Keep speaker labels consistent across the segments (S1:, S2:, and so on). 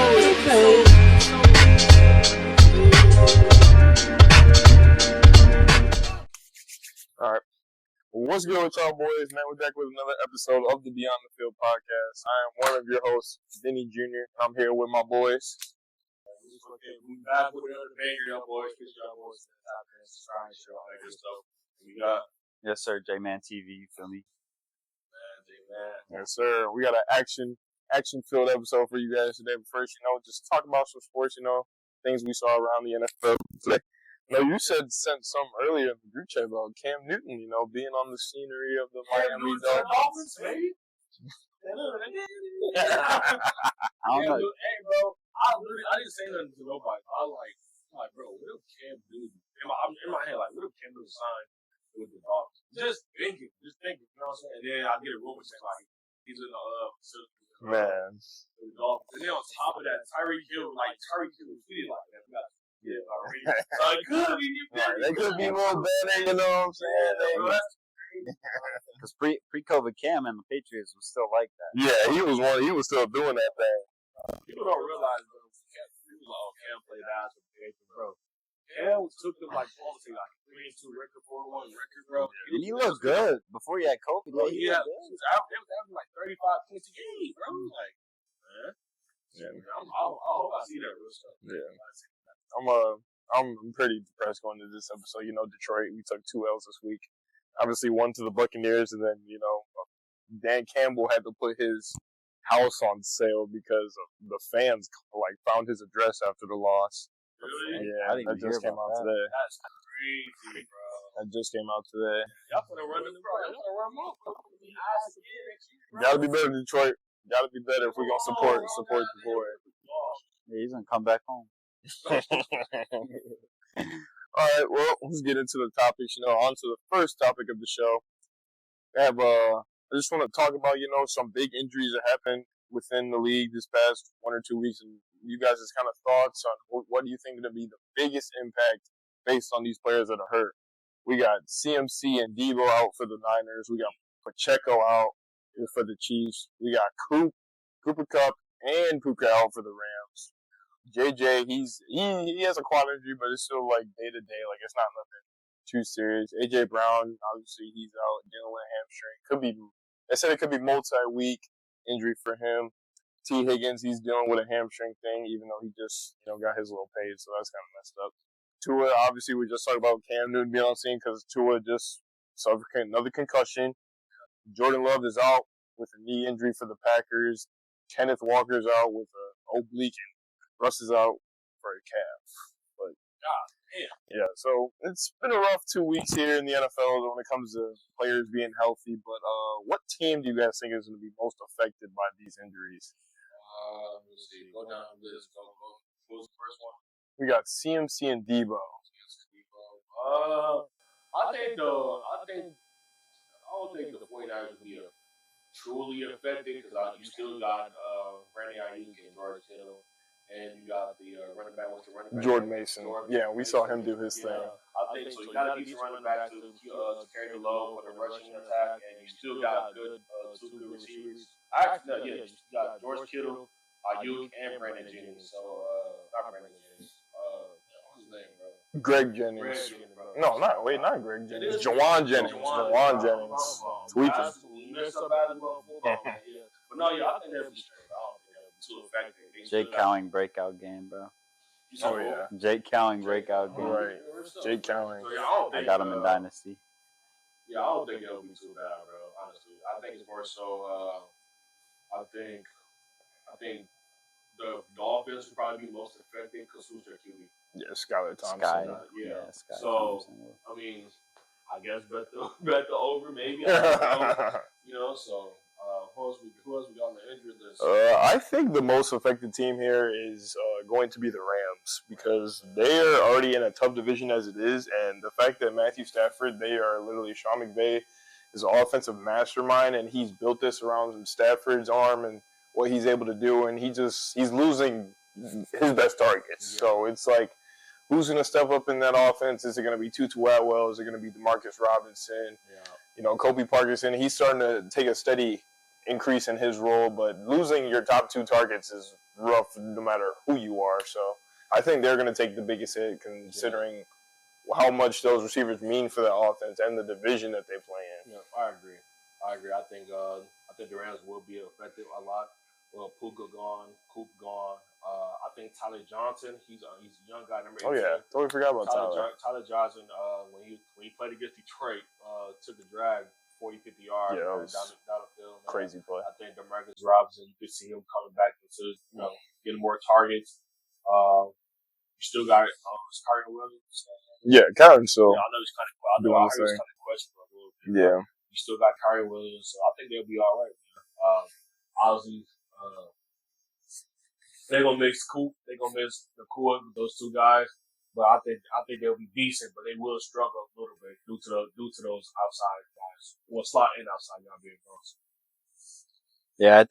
S1: All right. Well, what's good with y'all boys, man? We're back with another episode of the Beyond the Field podcast. I am one of your hosts, Denny Jr. I'm here with my boys.
S2: We back with another banger, y'all boys. Appreciate y'all boys. Subscribe, show, all that good stuff. We got.
S3: Yes, sir. J-Man TV, you feel me?
S2: J-Man.
S1: Yes, sir. We got an action-filled episode for you guys today. But first, just talk about some sports, things we saw around the NFL today. You sent some earlier in the group chat about Cam Newton, being on the scenery of the Miami Dolphins.
S2: Baby.
S3: I don't know.
S2: Hey, bro, I didn't say nothing to nobody. I was like, bro, what if Cam Newton? In my head, what if Cam Newton signed with the Dolphins? Just thinking, you know what I'm saying? And then I get a rumor saying, he's in the facility.
S1: Man.
S2: The Dolphins. And then on top of that, Tyreek Hill tweeted like that. Yeah, so it could be.
S1: They could be more better, you know what I'm saying?
S3: Because pre-COVID Cam and the Patriots was still like that.
S1: Yeah, he was still doing that thing.
S2: People don't realize, bro. Cam played ass with the Patriots, bro. Cam took them almost 3-2 record, 4-1 record, bro.
S3: And he looked good before he had COVID.
S2: Bro, he was averaging 35 points a game, bro. I hope I see that real stuff.
S1: Yeah. I'm pretty depressed going into this episode. Detroit, we took 2 L's this week. Obviously, one to the Buccaneers, and then, Dan Campbell had to put his house on sale because the fans, found his address after the loss.
S2: Really?
S1: Yeah, that just came out today.
S2: That's crazy, bro.
S1: That just came out today.
S2: Y'all finna run them, bro. Y'all finna run them off.
S1: Gotta be better, Detroit. Gotta be better if we're gonna support the boy.
S3: Yeah, he's gonna come back home.
S1: All right, well, let's get into the topics. On to the first topic of the show. I just want to talk about, some big injuries that happened within the league this past 1 or 2 weeks, and you guys' kind of thoughts on what do you think is going to be the biggest impact based on these players that are hurt. We got CMC and Debo out for the Niners. We got Pacheco out for the Chiefs. We got Cooper Kupp and Puka out for the Rams. JJ, he has a quad injury, but it's still day to day. It's not nothing too serious. AJ Brown, obviously, he's out dealing with a hamstring. They said it could be multi-week injury for him. T. Higgins, he's dealing with a hamstring thing, even though he just got his little paid, so that's kind of messed up. Tua, obviously, we just talked about Cam Newton being on scene because Tua just suffered another concussion. Jordan Love is out with a knee injury for the Packers. Kenneth Walker's out with an oblique. Russ is out for a calf. But yeah, so it's been a rough 2 weeks here in the NFL when it comes to players being healthy. But what team do you guys think is going to be most affected by these injuries?
S2: Let's see. Go down the list. Go. What was the first one?
S1: We got CMC and Debo.
S2: I don't think the 49ers will be truly affected because you still got Brandon Ayuk and George Kittle. And you got the running back. What's the running back?
S1: Jordan Mason. Yeah, we saw him do his thing.
S2: I think so. You got a decent running back to carry the load for the rushing attack, and you still got two good receivers. You got George Kittle, Ayuk, and Brandon Jennings. So, not Brandon Jennings. What's his name, bro?
S1: Greg Jennings. No, not Greg Jennings. Jawan Jennings. Jawan Jennings. Tweaking.
S2: But no, I think they'll be straight. Too effective.
S3: Jake Cowing breakout game, bro.
S1: Oh, yeah.
S3: Jake Cowing breakout game.
S1: Right. Jake Cowing.
S3: I got him in Dynasty.
S2: Yeah, I don't think it'll be too bad, bro. Honestly, I think it's more so. I think the Dolphins will probably be most affected because who's their QB?
S1: Yeah, Skylar Thompson.
S3: Sky
S2: so
S3: Thompson.
S2: I mean, I guess bet the over maybe. I don't know. So. Who else we got on the injury list?
S1: I think the most affected team here is going to be the Rams because they are already in a tough division as it is, and the fact that Matthew Stafford, they are literally Sean McVay is an offensive mastermind, and he's built this around Stafford's arm and what he's able to do, and he's losing his best targets. Yeah. So it's who's going to step up in that offense? Is it going to be Tutu Atwell? Is it going to be Demarcus Robinson? Yeah. Kobe Parkinson, he's starting to take a steady increase in his role, but losing your top 2 targets is rough no matter who you are. So I think they're going to take the biggest hit considering how much those receivers mean for the offense and the division that they play in.
S2: Yeah, I agree. I think the Rams will be affected a lot. Well, Puka gone, Coop gone. I think Tyler Johnson, he's a young guy, number 18.
S1: Oh yeah, totally forgot about Tyler.
S2: Tyler Johnson, when he played against Detroit, took a drag 40, 50 yards down the field.
S1: Crazy play.
S2: I think DeMarcus Robinson, you could see him coming back into getting more targets. You still got Kyron Williams.
S1: Yeah, Kyron still.
S2: Yeah, I know he's kind of questionable a little bit.
S1: Yeah.
S2: You still got Kyron Williams, so I think they'll be all right. Obviously, they're gonna miss Coop. They're gonna miss the core with those 2 guys. But I think they'll be decent, but they will struggle a little bit due to those outside guys. Well, slot and outside guys being gone.
S3: Yeah, I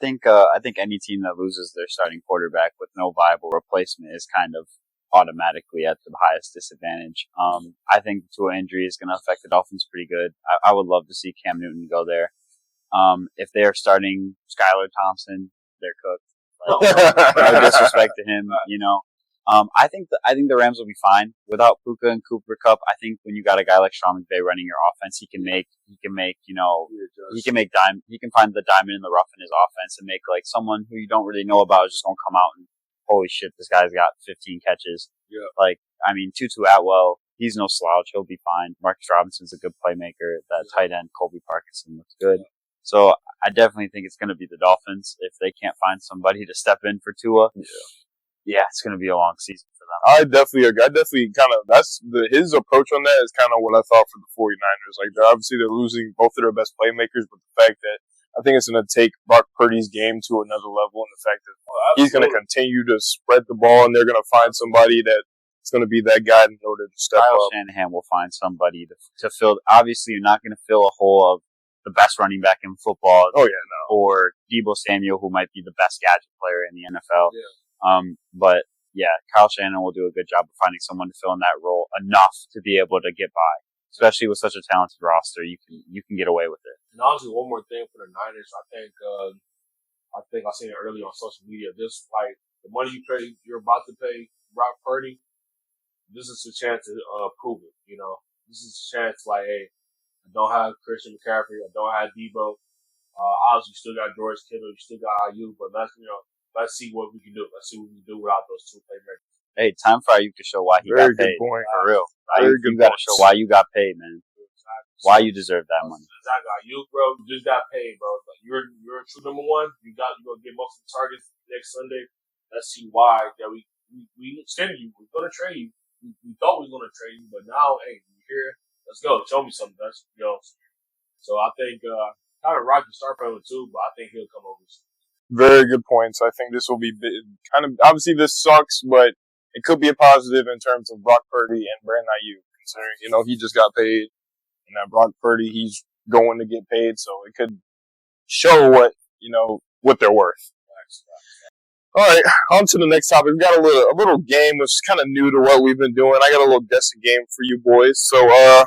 S3: think any team that loses their starting quarterback with no viable replacement is kind of automatically at the highest disadvantage. I think the Tua injury is going to affect the Dolphins pretty good. I would love to see Cam Newton go there. If they're starting Skylar Thompson, they're cooked. No disrespect to him, I think the Rams will be fine without Puka and Cooper Kupp. I think when you got a guy like Sean McVay running your offense, he can find the diamond in the rough in his offense and make like someone who you don't really know about is just gonna come out and holy shit, this guy's got 15 catches.
S2: Yeah.
S3: Tutu Atwell, he's no slouch. He'll be fine. Marcus Robinson's a good playmaker. That tight end Colby Parkinson looks good. Yeah. So I definitely think it's going to be the Dolphins if they can't find somebody to step in for Tua. Yeah, it's going to be a long season for them.
S1: I definitely agree. His approach on that is kind of what I thought for the 49ers. Like, they're losing both of their best playmakers, but the fact that I think it's going to take Brock Purdy's game to another level, and the fact that he's going to continue to spread the ball, and they're going to find somebody that's going to be that guy in order to step
S3: Kyle
S1: up.
S3: Shanahan will find somebody to fill. Obviously, you're not going to fill a hole of the best running back in football.
S1: Oh yeah, no.
S3: Or Deebo Samuel, who might be the best gadget player in the NFL.
S2: Yeah.
S3: But yeah, Kyle Shanahan will do a good job of finding someone to fill in that role enough to be able to get by. Especially with such a talented roster, you can get away with it.
S2: And honestly, one more thing for the Niners, I think I seen it earlier on social media. This like the money you're about to pay Brock Purdy. This is a chance to prove it. This is a chance like, hey, I don't have Christian McCaffrey. I don't have Debo. Obviously, you still got George Kittle. You still got Ayuk. But let's see what we can do. Let's see what we can do without those 2 playmakers.
S3: Hey, time for Ayuk to show why he got paid.
S1: Point.
S3: For real.
S1: You
S3: got to show why you got paid, man.
S2: Exactly.
S3: Why you deserve that money.
S2: Exactly. Ayuk, bro, you just got paid, bro. Like, you're a true number 1. You're going to get most of the targets next Sunday. Let's see why that we extended you. We're going to trade you. We thought we were going to trade you, but now, hey, you're here. Let's go. Show me something. So I think kind of Rocky start playing with 2, but I think he'll come over.
S1: Very good points. I think this will be kind of obviously this sucks, but it could be a positive in terms of Brock Purdy and Brandon Ayuk, considering he just got paid, and that Brock Purdy he's going to get paid, so it could show what they're worth. All right, on to the next topic. We got a little game which is kind of new to what we've been doing. I got a little guessing game for you boys. So I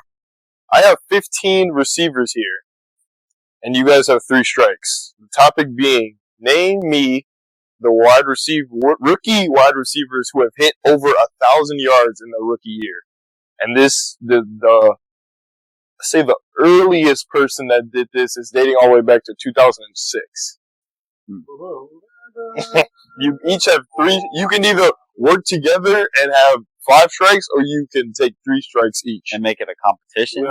S1: have 15 receivers here, and you guys have 3 strikes. The topic being, name me the rookie wide receivers who have hit over 1,000 yards in their rookie year. And the earliest person that did this is dating all the way back to 2006. You each have 3. You can either work together and have 5 strikes, or you can take 3 strikes each
S3: and make it a competition.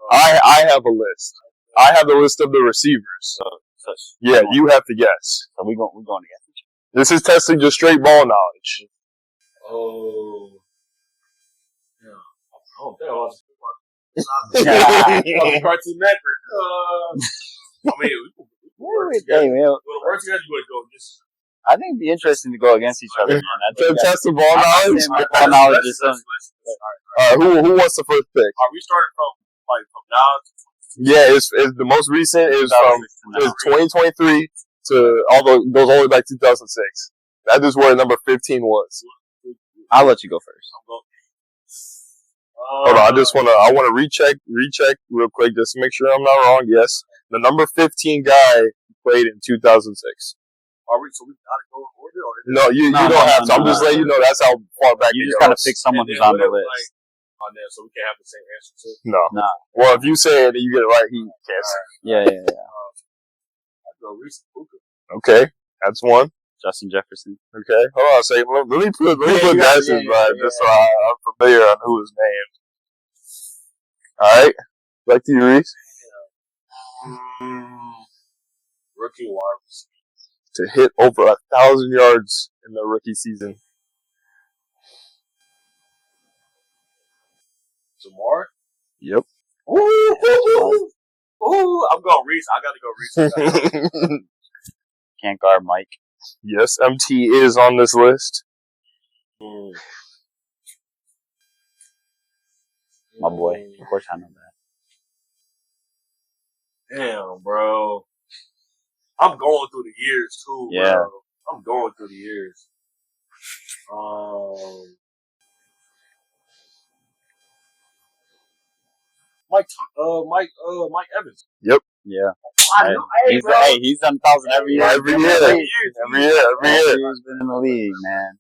S1: I have a list. I have the list of the receivers. Yeah, you have to guess.
S3: So we're going against each other.
S1: This is testing just straight ball knowledge.
S2: Oh. Yeah. Oh, that was Cartoon Network.
S3: Hey, man.
S2: Work together, you would go against.
S3: I think it'd be interesting to go against each other, man.
S1: Test the ball knowledge.
S3: Ball knowledge is
S1: who wants the first pick?
S2: Are we starting from now?
S1: Yeah, it's the most recent is from 2023 to goes all the way back to 2006. That is where number 15 was.
S3: I'll let you go first.
S1: Hold on, I want to recheck real quick just to make sure I'm not wrong. Yes, The number 15 guy played in 2006.
S2: Are we? So we gotta go in order, or
S1: No, you don't have to. I'm just letting you know that's how far back
S3: You
S1: it
S3: just gotta
S1: goes.
S3: pick someone
S2: And
S3: who's
S2: then
S3: on the
S2: whatever,
S3: list.
S2: on there, so we can have the same answer too.
S1: No.
S3: Nah.
S1: Well, if you say it and you get it right, he can't say
S3: Yeah.
S2: I'd go Reese Booker.
S1: it. Okay, that's one.
S3: Justin Jefferson.
S1: Okay, hold on a second. Let me put
S3: you got
S1: guys'
S3: it,
S1: right, just so I'm familiar on who is named. All right, back to you, Reese.
S2: Rookie wide receiver.
S1: To hit over 1,000 yards in the rookie season.
S2: Jamar.
S1: Yep.
S2: Ooh, I'm going Reese. I gotta go Reese.
S3: Can't guard Mike.
S1: Yes, MT is on this list.
S3: My boy. Of course I know that.
S2: Damn, bro. I'm going through the years too,
S3: Yeah.
S2: bro. I'm going through the years. Mike Evans.
S1: Yep.
S3: Yeah.
S2: I know. Hey, bro.
S3: He's done 1,000 every year.
S1: Every year.
S3: He's been in the league, man.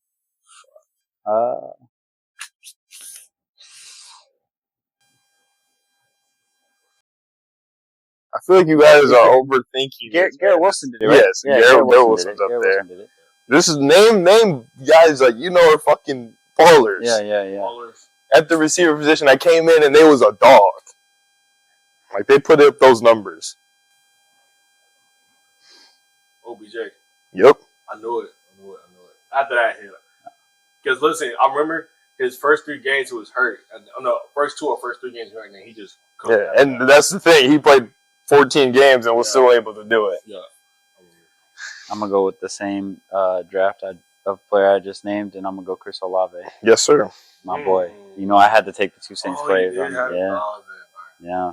S1: I feel like you guys are overthinking.
S3: Garrett Wilson did it, right?
S1: Yes, Garrett Wilson's up there.
S3: Did it.
S1: This is name guys like are fucking ballers.
S3: Yeah.
S2: Ballers.
S1: At the receiver position, I came in and they was a dog. Like they put up those numbers.
S2: OBJ.
S1: Yep.
S2: I knew it. After that hit. Because listen, I remember his first 3 games he was hurt. First 2 or first 3 games he was hurt, and then he just
S1: and that's the thing. He played 14 games and was still able to do it.
S2: Yeah.
S3: I'm going to go with the same draft of player I just named, and I'm going to go Chris Olave.
S1: Yes, sir.
S3: My boy. I had to take the 2 Saints players on it. Yeah.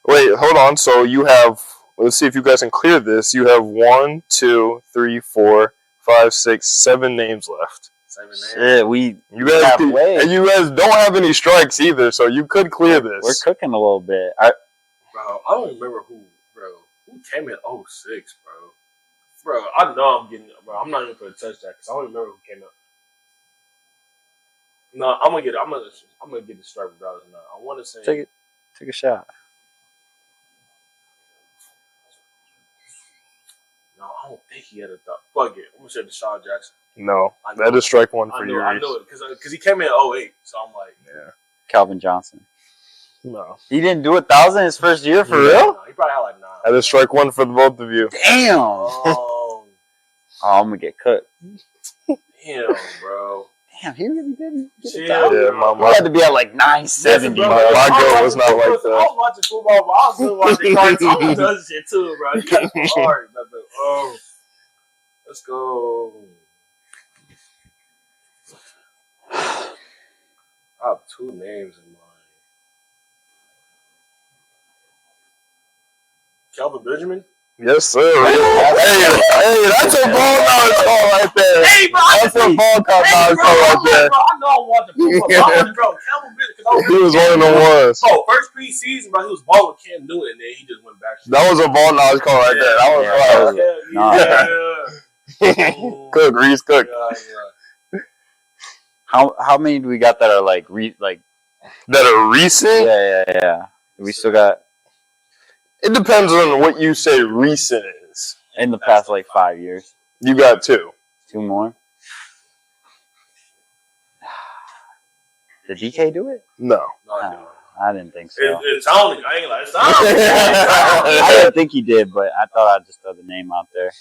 S1: Wait, hold on. So you have, let's see if you guys can clear this. You have 1, 2, 3, 4, 5, 6, 7 names left.
S2: 7 names.
S3: Shit,
S1: you guys don't have any strikes either, so you could clear this.
S3: We're cooking a little bit.
S2: Bro, I don't remember who came in 06, bro. Bro, I know I'm getting, bro. I'm not even going to touch that because I don't remember who came up. No, I'm gonna get the strike regardless. No, I want to say
S3: Take a shot.
S2: No, I don't think he had a thought. Fuck it, I'm gonna say Deshaun Jackson.
S1: No, that is strike one for you.
S2: I knew it because he came in 08, so I'm like,
S1: yeah.
S3: Calvin Johnson.
S1: No,
S3: he didn't do 1,000 his first year for real.
S2: No, he probably had like 9.
S1: That is strike one for the both of you.
S3: Damn. Oh, I'm gonna get cooked.
S2: Damn, bro.
S3: Damn, he really didn't get it.
S1: Yeah,
S3: he had to be at like 970.
S1: My girl was not like that.
S2: I was watching football, but I was still watching cartoons and other shit too, bro. You got hard. Let's go. I have 2 names in mind. Kelvin Benjamin?
S1: Yes, sir. Hey, that's a ball knowledge call right there.
S2: Hey, bro,
S1: that's a ball knowledge call right there.
S2: I know I'm watching football. Bro, Kelvin Benjamin.
S1: He was one of the ones.
S2: Oh, first preseason, bro, he was balling with Cam Newton, and then he just went back.
S1: That was a ball knowledge call right there. That was Cook, Reese, Cook.
S2: Yeah.
S3: How many do we got that are like
S1: that are recent?
S3: Yeah. We still got.
S1: It depends on what you say recent is.
S3: In the past, like 5 years.
S1: You got 2.
S3: 2 more? Did DK do it?
S1: No.
S3: I didn't think so.
S2: It's sounding. I ain't like it
S3: I didn't think he did, but I thought I'd just throw the name out there.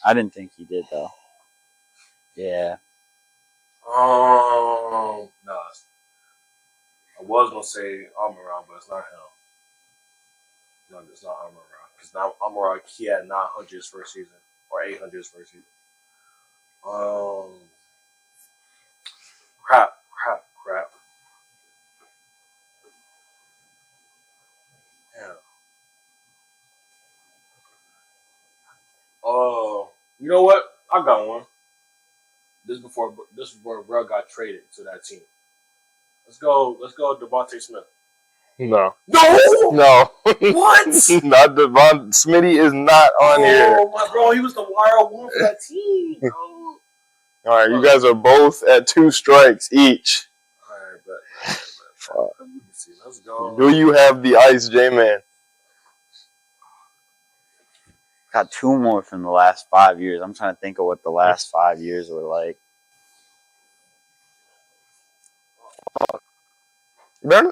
S3: I didn't think he did, though. Yeah.
S2: No. I was going to say Amon-Ra, but it's not him. No, it's not Amon-Ra. Because now Amon-Ra, he had 900 his first season. Or 800 his first season. Crap. Yeah. You know what? I got one. This before bro got traded to that team. Let's go Devontae Smith.
S1: No.
S2: No. What?
S1: Not Devon. Smitty is not on here.
S2: Oh my bro, he was the wild one for that team, bro.
S1: All right, you guys are both at 2 strikes each.
S2: All right, but let me see. Let's go.
S1: Do you have the ice, J-Man?
S3: Got 2 more from the last 5 years. I'm trying to think of what the last 5 years were like.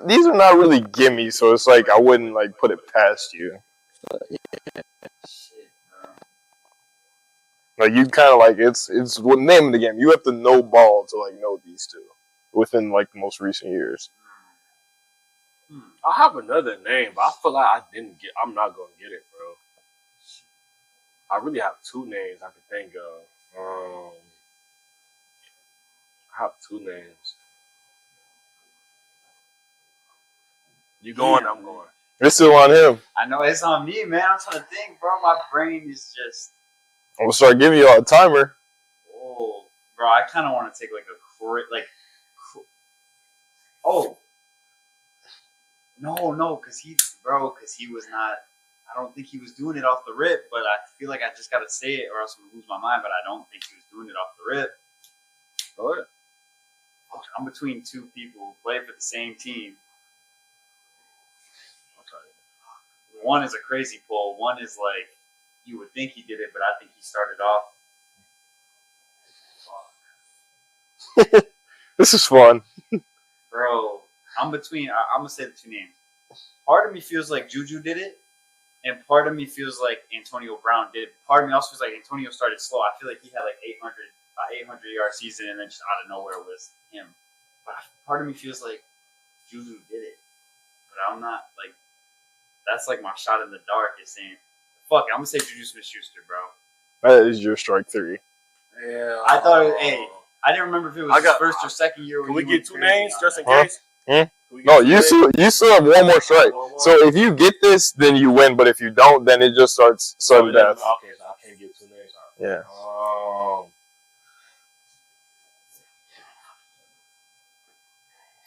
S1: These are not really gimmies, so it's like I wouldn't like put it past you. Like you kind of like it's what name of the game. You have to know ball to like know these two within like the most recent years.
S2: I have another name, but I feel like I'm not gonna get it, bro. I really have 2 names I can think of. I have 2 names. You going? I'm going.
S1: It's still on him.
S3: I know it's on me, man. I'm trying to think, bro. My brain is just.
S1: I'm gonna start giving you a timer.
S3: Oh, bro, I kind of want to take like a Oh. No, because he was not. I don't think he was doing it off the rip, but I feel like I just gotta say it or else I'm gonna lose my mind. But I don't think he was doing it off the rip.
S2: Go ahead.
S3: I'm between 2 people who play for the same team. One is a crazy pull. One is like you would think he did it, but I think he started off.
S1: This is fun.
S3: Bro, I'm gonna say the 2 names. Part of me feels like Juju did it, and part of me feels like Antonio Brown did it. Part of me also feels like Antonio started slow. I feel like he had like 800-yard season, and then just out of nowhere was him. But part of me feels like Juju did it, but I'm not like. That's like my shot in the dark is saying, fuck it, I'm gonna say Juju Smith-Schuster, bro.
S1: That is your strike 3.
S2: Yeah.
S3: I thought I didn't remember if it was his first or second year.
S2: Can we get 2 names just in
S1: case?
S2: No,
S1: you still have 1 more strike. So if you get this, then you win. But if you don't, then it just starts sudden death.
S2: Okay, so I can't get 2 names.
S1: Yeah.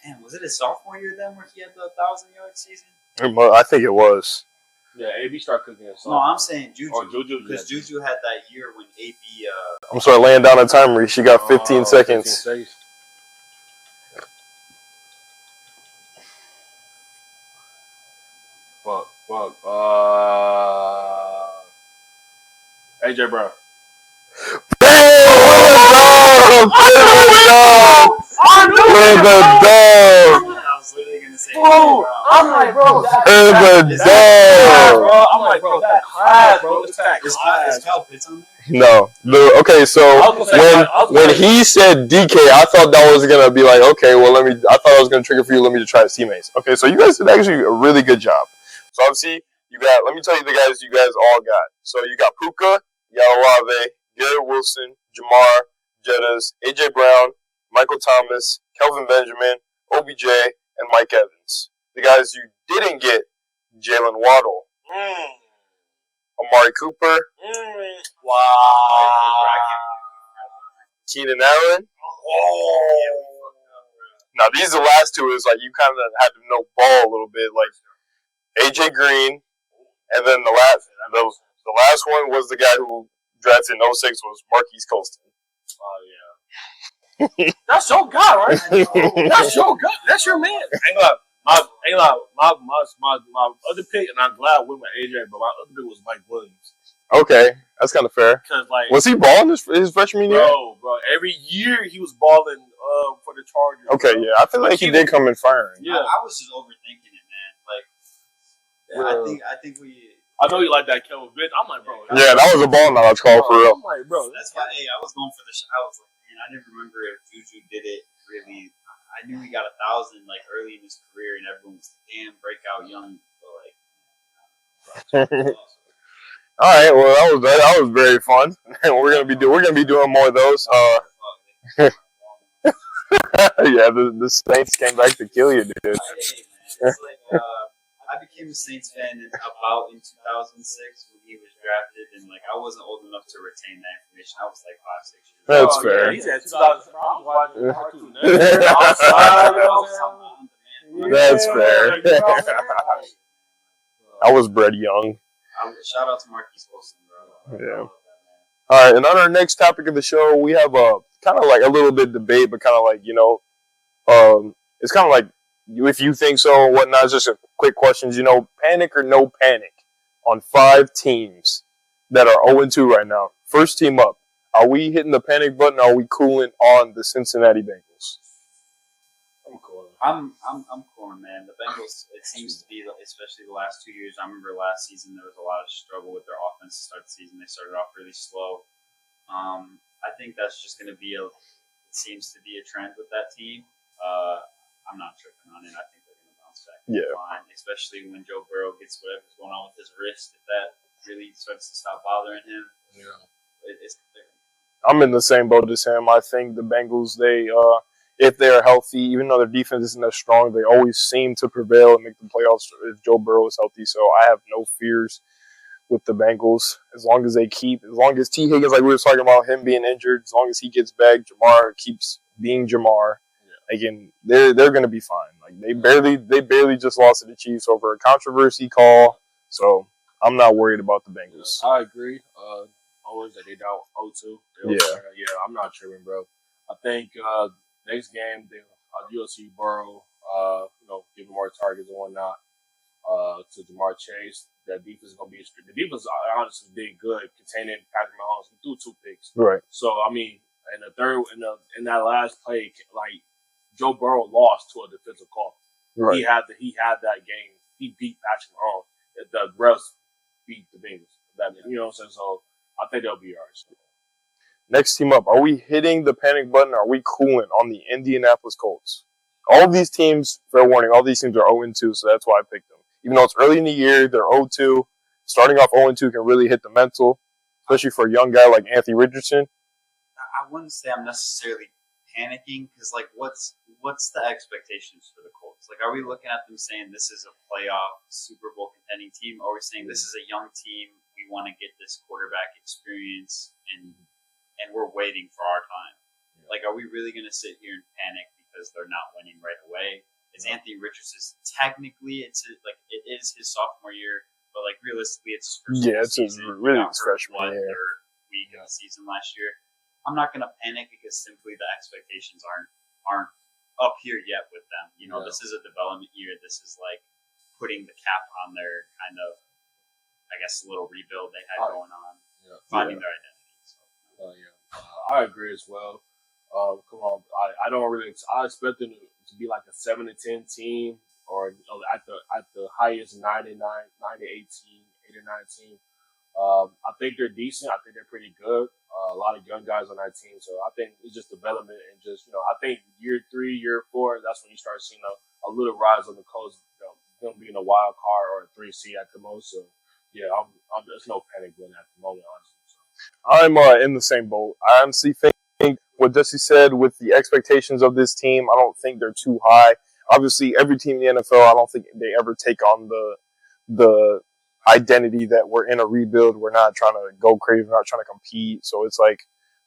S3: Damn, was it his sophomore year then where he had the 1,000-yard season?
S1: I think it was.
S2: Yeah, AB started cooking us.
S3: No, I'm saying Juju.
S2: Oh, Juju.
S3: Because Juju had that year when AB.
S1: I'm sorry, laying down a timer. She got 15 seconds.
S2: 15 seconds. Fuck. AJ Brown.
S3: I was literally gonna say.
S2: I'm like, bro.
S1: I'm
S2: like, bro, that class, bro. It's class.
S3: Is Kyle Pitts on there?
S1: No. Okay, so when he said DK, I thought that was gonna be like, okay, well I thought I was gonna trigger for you, let me just try his teammates. Okay, so you guys did actually a really good job. So obviously let me tell you the guys you guys all got. So you got Puka, Yalawave, Garrett Wilson, Jamar, Jettas, AJ Brown, Michael Thomas, Kelvin Benjamin, OBJ, and Mike Evans. The guys you didn't get, Jalen Waddle, Amari Cooper, Keenan Allen. Now these are the last 2 is like you kind of had to know ball a little bit, like AJ Green, and then the last one was the guy who drafted in 06 was Marquise Colston.
S2: Oh yeah. That's your guy, right? That's your guy. That's your man. My other pick, and I'm glad I went with AJ, but my other pick was Mike Williams.
S1: Okay, that's kind of fair.
S2: Like,
S1: was he balling his freshman year?
S2: Bro, every year he was balling for the Chargers.
S1: Okay,
S2: bro.
S1: yeah, I feel like he did come in firing.
S3: Yeah, I was just overthinking it, man. Like, I think we.
S2: I know you like that Kelvin Benjamin. I'm like, bro.
S1: Yeah, that was a ball knowledge call for real.
S2: I'm like, bro.
S3: That's why. Hey, I was going for the. I was like, man, I didn't remember if Juju did it really. I knew he got 1,000 like early in his career, and everyone was damn breakout young. But like,
S1: all right, well that was very fun, and we're gonna be doing more of those. Yeah, the Saints came back to kill you, dude.
S3: Hey, man, it's like, I became a Saints fan about in 2006 when he was drafted, and like I wasn't old enough to retain that information. I was like 5-6 years old.
S1: That's fair.
S2: Yeah, he's at 2000.
S1: That's fair.
S2: Like, you know what I'm saying?
S1: I was bred young.
S3: Shout out to Marquise Wilson, bro.
S1: Yeah. All right, and on our next topic of the show, we have a kind of like a little bit debate, but kind of like it's kind of like if you think so or whatnot. It's just a quick questions. Panic or no panic on 5 teams that are 0-2 right now. First team up. Are we hitting the panic button? Or are we cooling on the Cincinnati Bengals?
S2: I'm cool.
S3: I'm cooling, man. The Bengals, it seems to be, especially the last 2 years. I remember last season there was a lot of struggle with their offense to start the season. They started off really slow. I think that's just going to be it seems to be a trend with that team. I'm not tripping on it. I think they're going to bounce back.
S1: Yeah.
S3: Fine, especially when Joe Burrow gets whatever's going on with his wrist. If that really starts to stop bothering him, it's clear.
S1: I'm in the same boat as him. I think the Bengals, if they are healthy, even though their defense isn't as strong, they always seem to prevail and make the playoffs if Joe Burrow is healthy. So I have no fears with the Bengals as long as T. Higgins, like we were talking about him being injured, as long as he gets back, Jamar keeps being Jamar. Again, they're going to be fine. Like they barely just lost to the Chiefs over a controversy call. So I'm not worried about the Bengals.
S2: I agree. Always that they down 0-2. I'm not tripping, bro. I think next game you'll see Burrow, give him more targets and whatnot to Jamar Chase. That defense is gonna be the defense. Honestly, did good containing Patrick Mahomes. He threw 2 picks.
S1: Right.
S2: So I mean, in that last play, like Joe Burrow lost to a defensive call.
S1: Right.
S2: He had that game. He beat Patrick Mahomes. The refs beat the Bengals. You know what I'm saying? So I think they'll be all right.
S1: Next team up. Are we hitting the panic button? Or are we cooling on the Indianapolis Colts? All these teams, fair warning, all these teams are 0-2, so that's why I picked them. Even though it's early in the year, they're 0-2. Starting off 0-2 can really hit the mental, especially for a young guy like Anthony Richardson.
S3: I wouldn't say I'm necessarily panicking because, like, what's the expectations for the Colts? Like, are we looking at them saying this is a playoff Super Bowl contending team, or are we saying this is a young team, we want to get this quarterback experience and we're waiting for our time? Like, are we really going to sit here and panic because they're not winning right away? It's Anthony Richardson. Technically, it is his sophomore year, but like realistically, it's his first season.
S1: It's his freshman year.
S3: Third week of the season last year. I'm not going to panic because simply the expectations aren't up here yet with them. This is a development year. This is like putting the cap on their kind of, I guess, little rebuild they had going on, finding their identity. So.
S2: I agree as well. Come on, I don't really. I expect them to be like a 7-10 team, or at the highest 9-9, 9-18, 8-9 team. I think they're decent. I think they're pretty good. A lot of young guys on that team, so I think it's just development and just I think year 3, year 4, that's when you start seeing a little rise on the Colts. Them being a wild card or a 3 seed at the most. So there's no panic button at the moment, honestly. So.
S1: I'm in the same boat. I honestly think what Jesse said with the expectations of this team, I don't think they're too high. Obviously, every team in the NFL, I don't think they ever take on the identity that we're in a rebuild. We're not trying to go crazy. We're not trying to compete. So it's like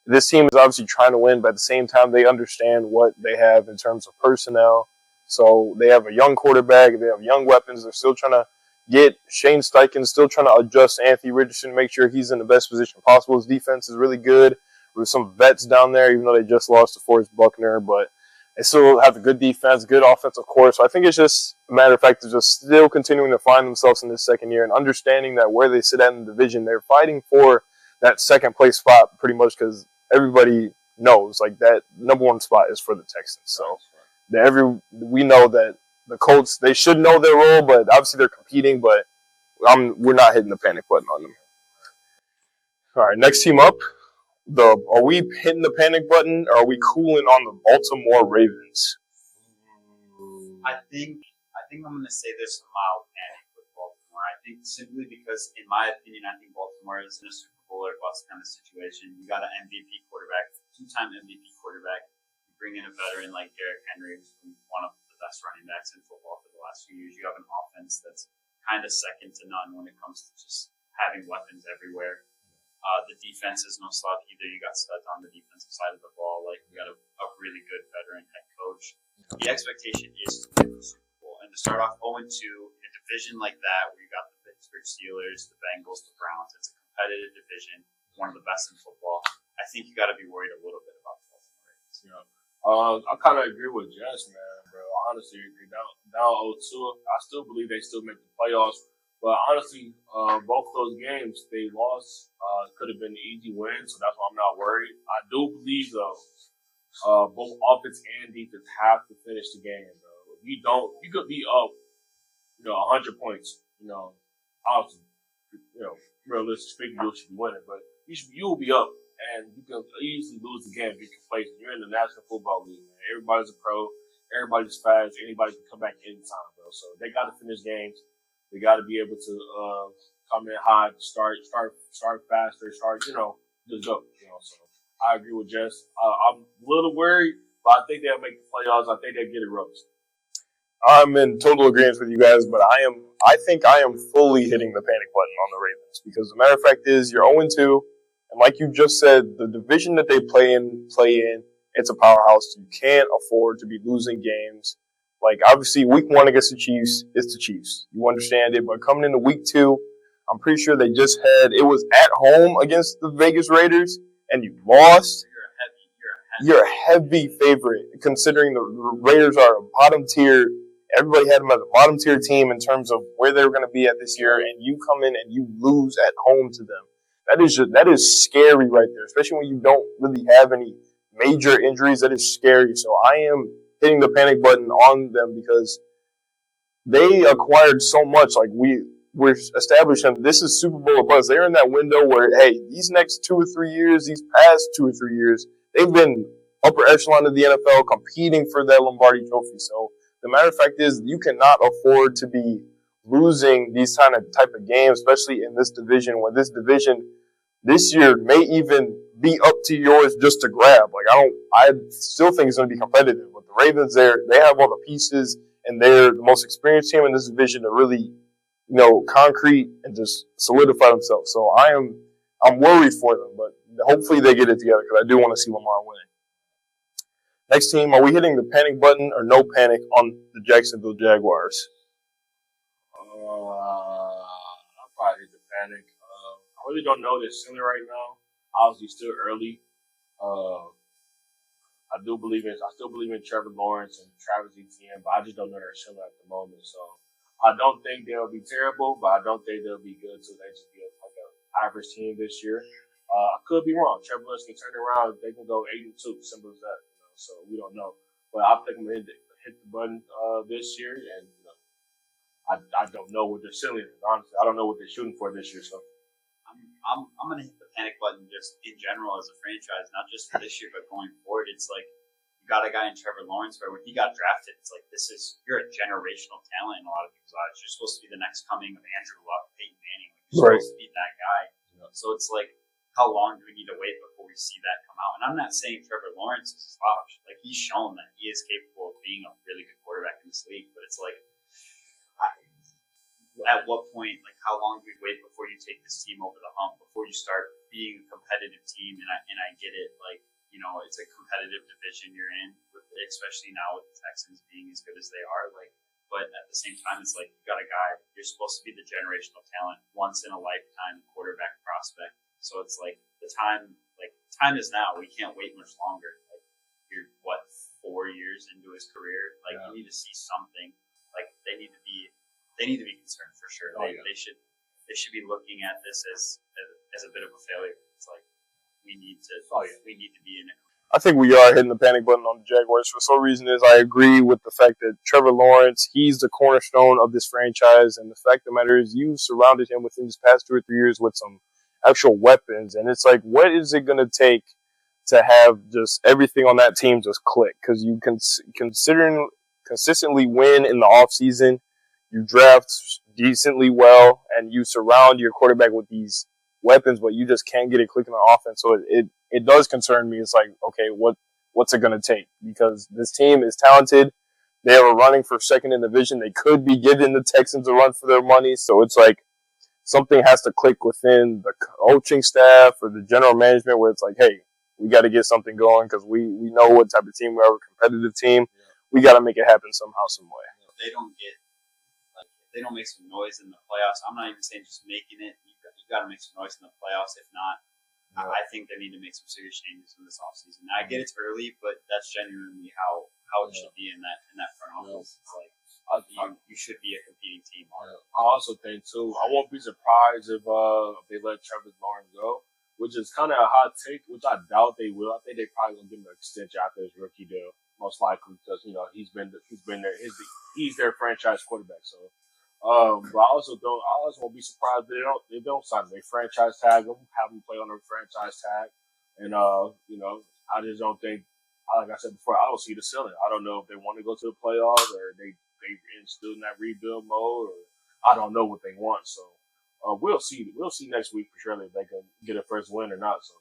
S1: this team is obviously trying to win, but at the same time, they understand what they have in terms of personnel. So they have a young quarterback. They have young weapons. They're still trying to get Shane Steichen, still trying to adjust Anthony Richardson, make sure he's in the best position possible. His defense is really good. With some vets down there, even though they just lost to Forrest Buckner, but they still have a good defense, good offensive core. So I think it's just a matter of fact, they're just still continuing to find themselves in this second year and understanding that where they sit at in the division, they're fighting for that second place spot pretty much because everybody knows like that number 1 spot is for the Texans. So we know that the Colts, they should know their role, but obviously they're competing, but we're not hitting the panic button on them. All right, next team up. Are we hitting the panic button or are we cooling on the Baltimore Ravens?
S3: I think I'm going to say there's some mild panic with Baltimore. I think simply because, in my opinion, I think Baltimore is in a Super Bowl or bust kind of situation. You got an MVP quarterback, 2-time MVP quarterback. You bring in a veteran like Derrick Henry, who's one of the best running backs in football for the last few years. You have an offense that's kind of second to none when it comes to just having weapons everywhere. The defense is no slouch either. You got studs on the defensive side of the ball. Like, you got a really good veteran head coach. The expectation is to win the Super Bowl. start off 0-2 in a division like that, where you got the Pittsburgh Steelers, the Bengals, the Browns. It's a competitive division, one of the best in football. I think you got to be worried a little bit about the Baltimore Ravens.
S2: Yeah. I kind of agree with Jess, man, bro. Honestly, down 0-2, I still believe they still make the playoffs. But honestly, both those games they lost could have been an easy win, so that's why I'm not worried. I do believe though, both offense and defense have to finish the game, bro. If you don't, you could be up, 100 points. Obviously, realistically speaking, you should be winning, but you will be up, and you can easily lose the game if you're complacent. You're in the National Football League, man. Everybody's a pro. Everybody's fast. Anybody can come back anytime, bro. So they got to finish games. They got to be able to come in hot, start faster, just go. So I agree with Jess. I'm a little worried, but I think they'll make the playoffs. I think they'll get it roast.
S1: I'm in total agreement with you guys, but I think I am fully hitting the panic button on the Ravens because the matter of fact is you're 0-2, and like you just said, the division that they play in, it's a powerhouse. You can't afford to be losing games. Like, obviously, week 1 against the Chiefs, it's the Chiefs. You understand it. But coming into week 2, I'm pretty sure it was at home against the Vegas Raiders, and you lost. You're a heavy favorite, considering the Raiders are a bottom tier. Everybody had them as a bottom tier team in terms of where they were going to be at this year, and you come in and you lose at home to them. That is scary right there, especially when you don't really have any major injuries. That is scary. So I am hitting the panic button on them because they acquired so much. Like we're establishing this is Super Bowl or bust. They're in that window where, hey, these next 2 or 3 years, these past 2 or 3 years, they've been upper echelon of the NFL competing for that Lombardi trophy. So the matter of fact is you cannot afford to be losing these type of games, especially in this division, where this division this year may even be up to yours just to grab. Like I still think it's going to be competitive. But the Ravens, they have all the pieces, and they're the most experienced team in this division to really, concrete and just solidify themselves. So I'm worried for them, but hopefully they get it together because I do want to see Lamar winning. Next team, are we hitting the panic button or no panic on the Jacksonville Jaguars?
S2: I'll probably hit the panic. I really don't know their ceiling right now. Obviously, still early. I still believe in Trevor Lawrence and Travis Etienne, but I just don't know their ceiling at the moment. So I don't think they'll be terrible, but I don't think they'll be good. So they just be like an average team this year. I could be wrong. Trevor Lawrence can turn around. They can go 8-2. Simple as that. So we don't know. But I think I'm gonna hit the button this year, and I don't know what their ceiling is. Honestly, I don't know what they're shooting for this year. So
S3: I'm gonna hit the panic button just in general as a franchise, not just for this year, but going forward. It's like you got a guy in Trevor Lawrence where when he got drafted, it's like you're a generational talent in a lot of people's eyes. You're supposed to be the next coming of Andrew Luck, Peyton Manning. You're supposed to be that guy. Yeah. So it's like, how long do we need to wait before we see that come out? And I'm not saying Trevor Lawrence is a slouch. Like, he's shown that he is capable of being a really good quarterback in this league. But it's like, at what point, like, how long do we wait before you take this team over the hump, before you start being a competitive team? And I get it. Like, it's a competitive division you're in, especially now with the Texans being as good as they are. Like, but at the same time, it's like, you got a guy, you're supposed to be the generational talent, once in a lifetime quarterback prospect. So it's like time is now. We can't wait much longer. Like, you're 4 years into his career. Like, you need to see something. Like, they need to be concerned for sure. They should be looking at this as a bit of a failure. It's like, we need to be in it.
S1: I think we are hitting the panic button on the Jaguars for some reason. Is I agree with the fact that Trevor Lawrence, he's the cornerstone of this franchise, and the fact of the matter is you've surrounded him within this past 2 or 3 years with some actual weapons, and it's like, what is it going to take to have just everything on that team just click? Because you can consistently win in the offseason, you draft decently well, and you surround your quarterback with these weapons, but you just can't get it clicking on offense. So it does concern me. It's like, okay, what's it going to take? Because this team is talented. They are running for second in the division. They could be giving the Texans a run for their money. So it's like something has to click within the coaching staff or the general management where it's like, hey, we got to get something going because we know what type of team we are, a competitive team. We got to make it happen somehow, some way.
S3: If they don't get they don't make some noise in the playoffs, I'm not even saying just making it. You got to make some noise in the playoffs. If not, I think they need to make some serious changes in this offseason. Now, I get it's early, but that's genuinely how it should be in that front office. It's like you should be a competing team.
S2: I also think too. I won't be surprised if they let Trevor Lawrence go, which is kind of a hot take, which I doubt they will. I think they probably gonna give him an extension after his rookie deal, most likely, because he's been there. He's their franchise quarterback. So, but I also won't be surprised if they don't sign him. They franchise tag him, have him play on a franchise tag, and I just don't think. Like I said before, I don't see the ceiling. I don't know if they want to go to the playoffs or they still in that rebuild mode, or I don't know what they want. So we'll see. We'll see next week for sure if they can get a first win or not. So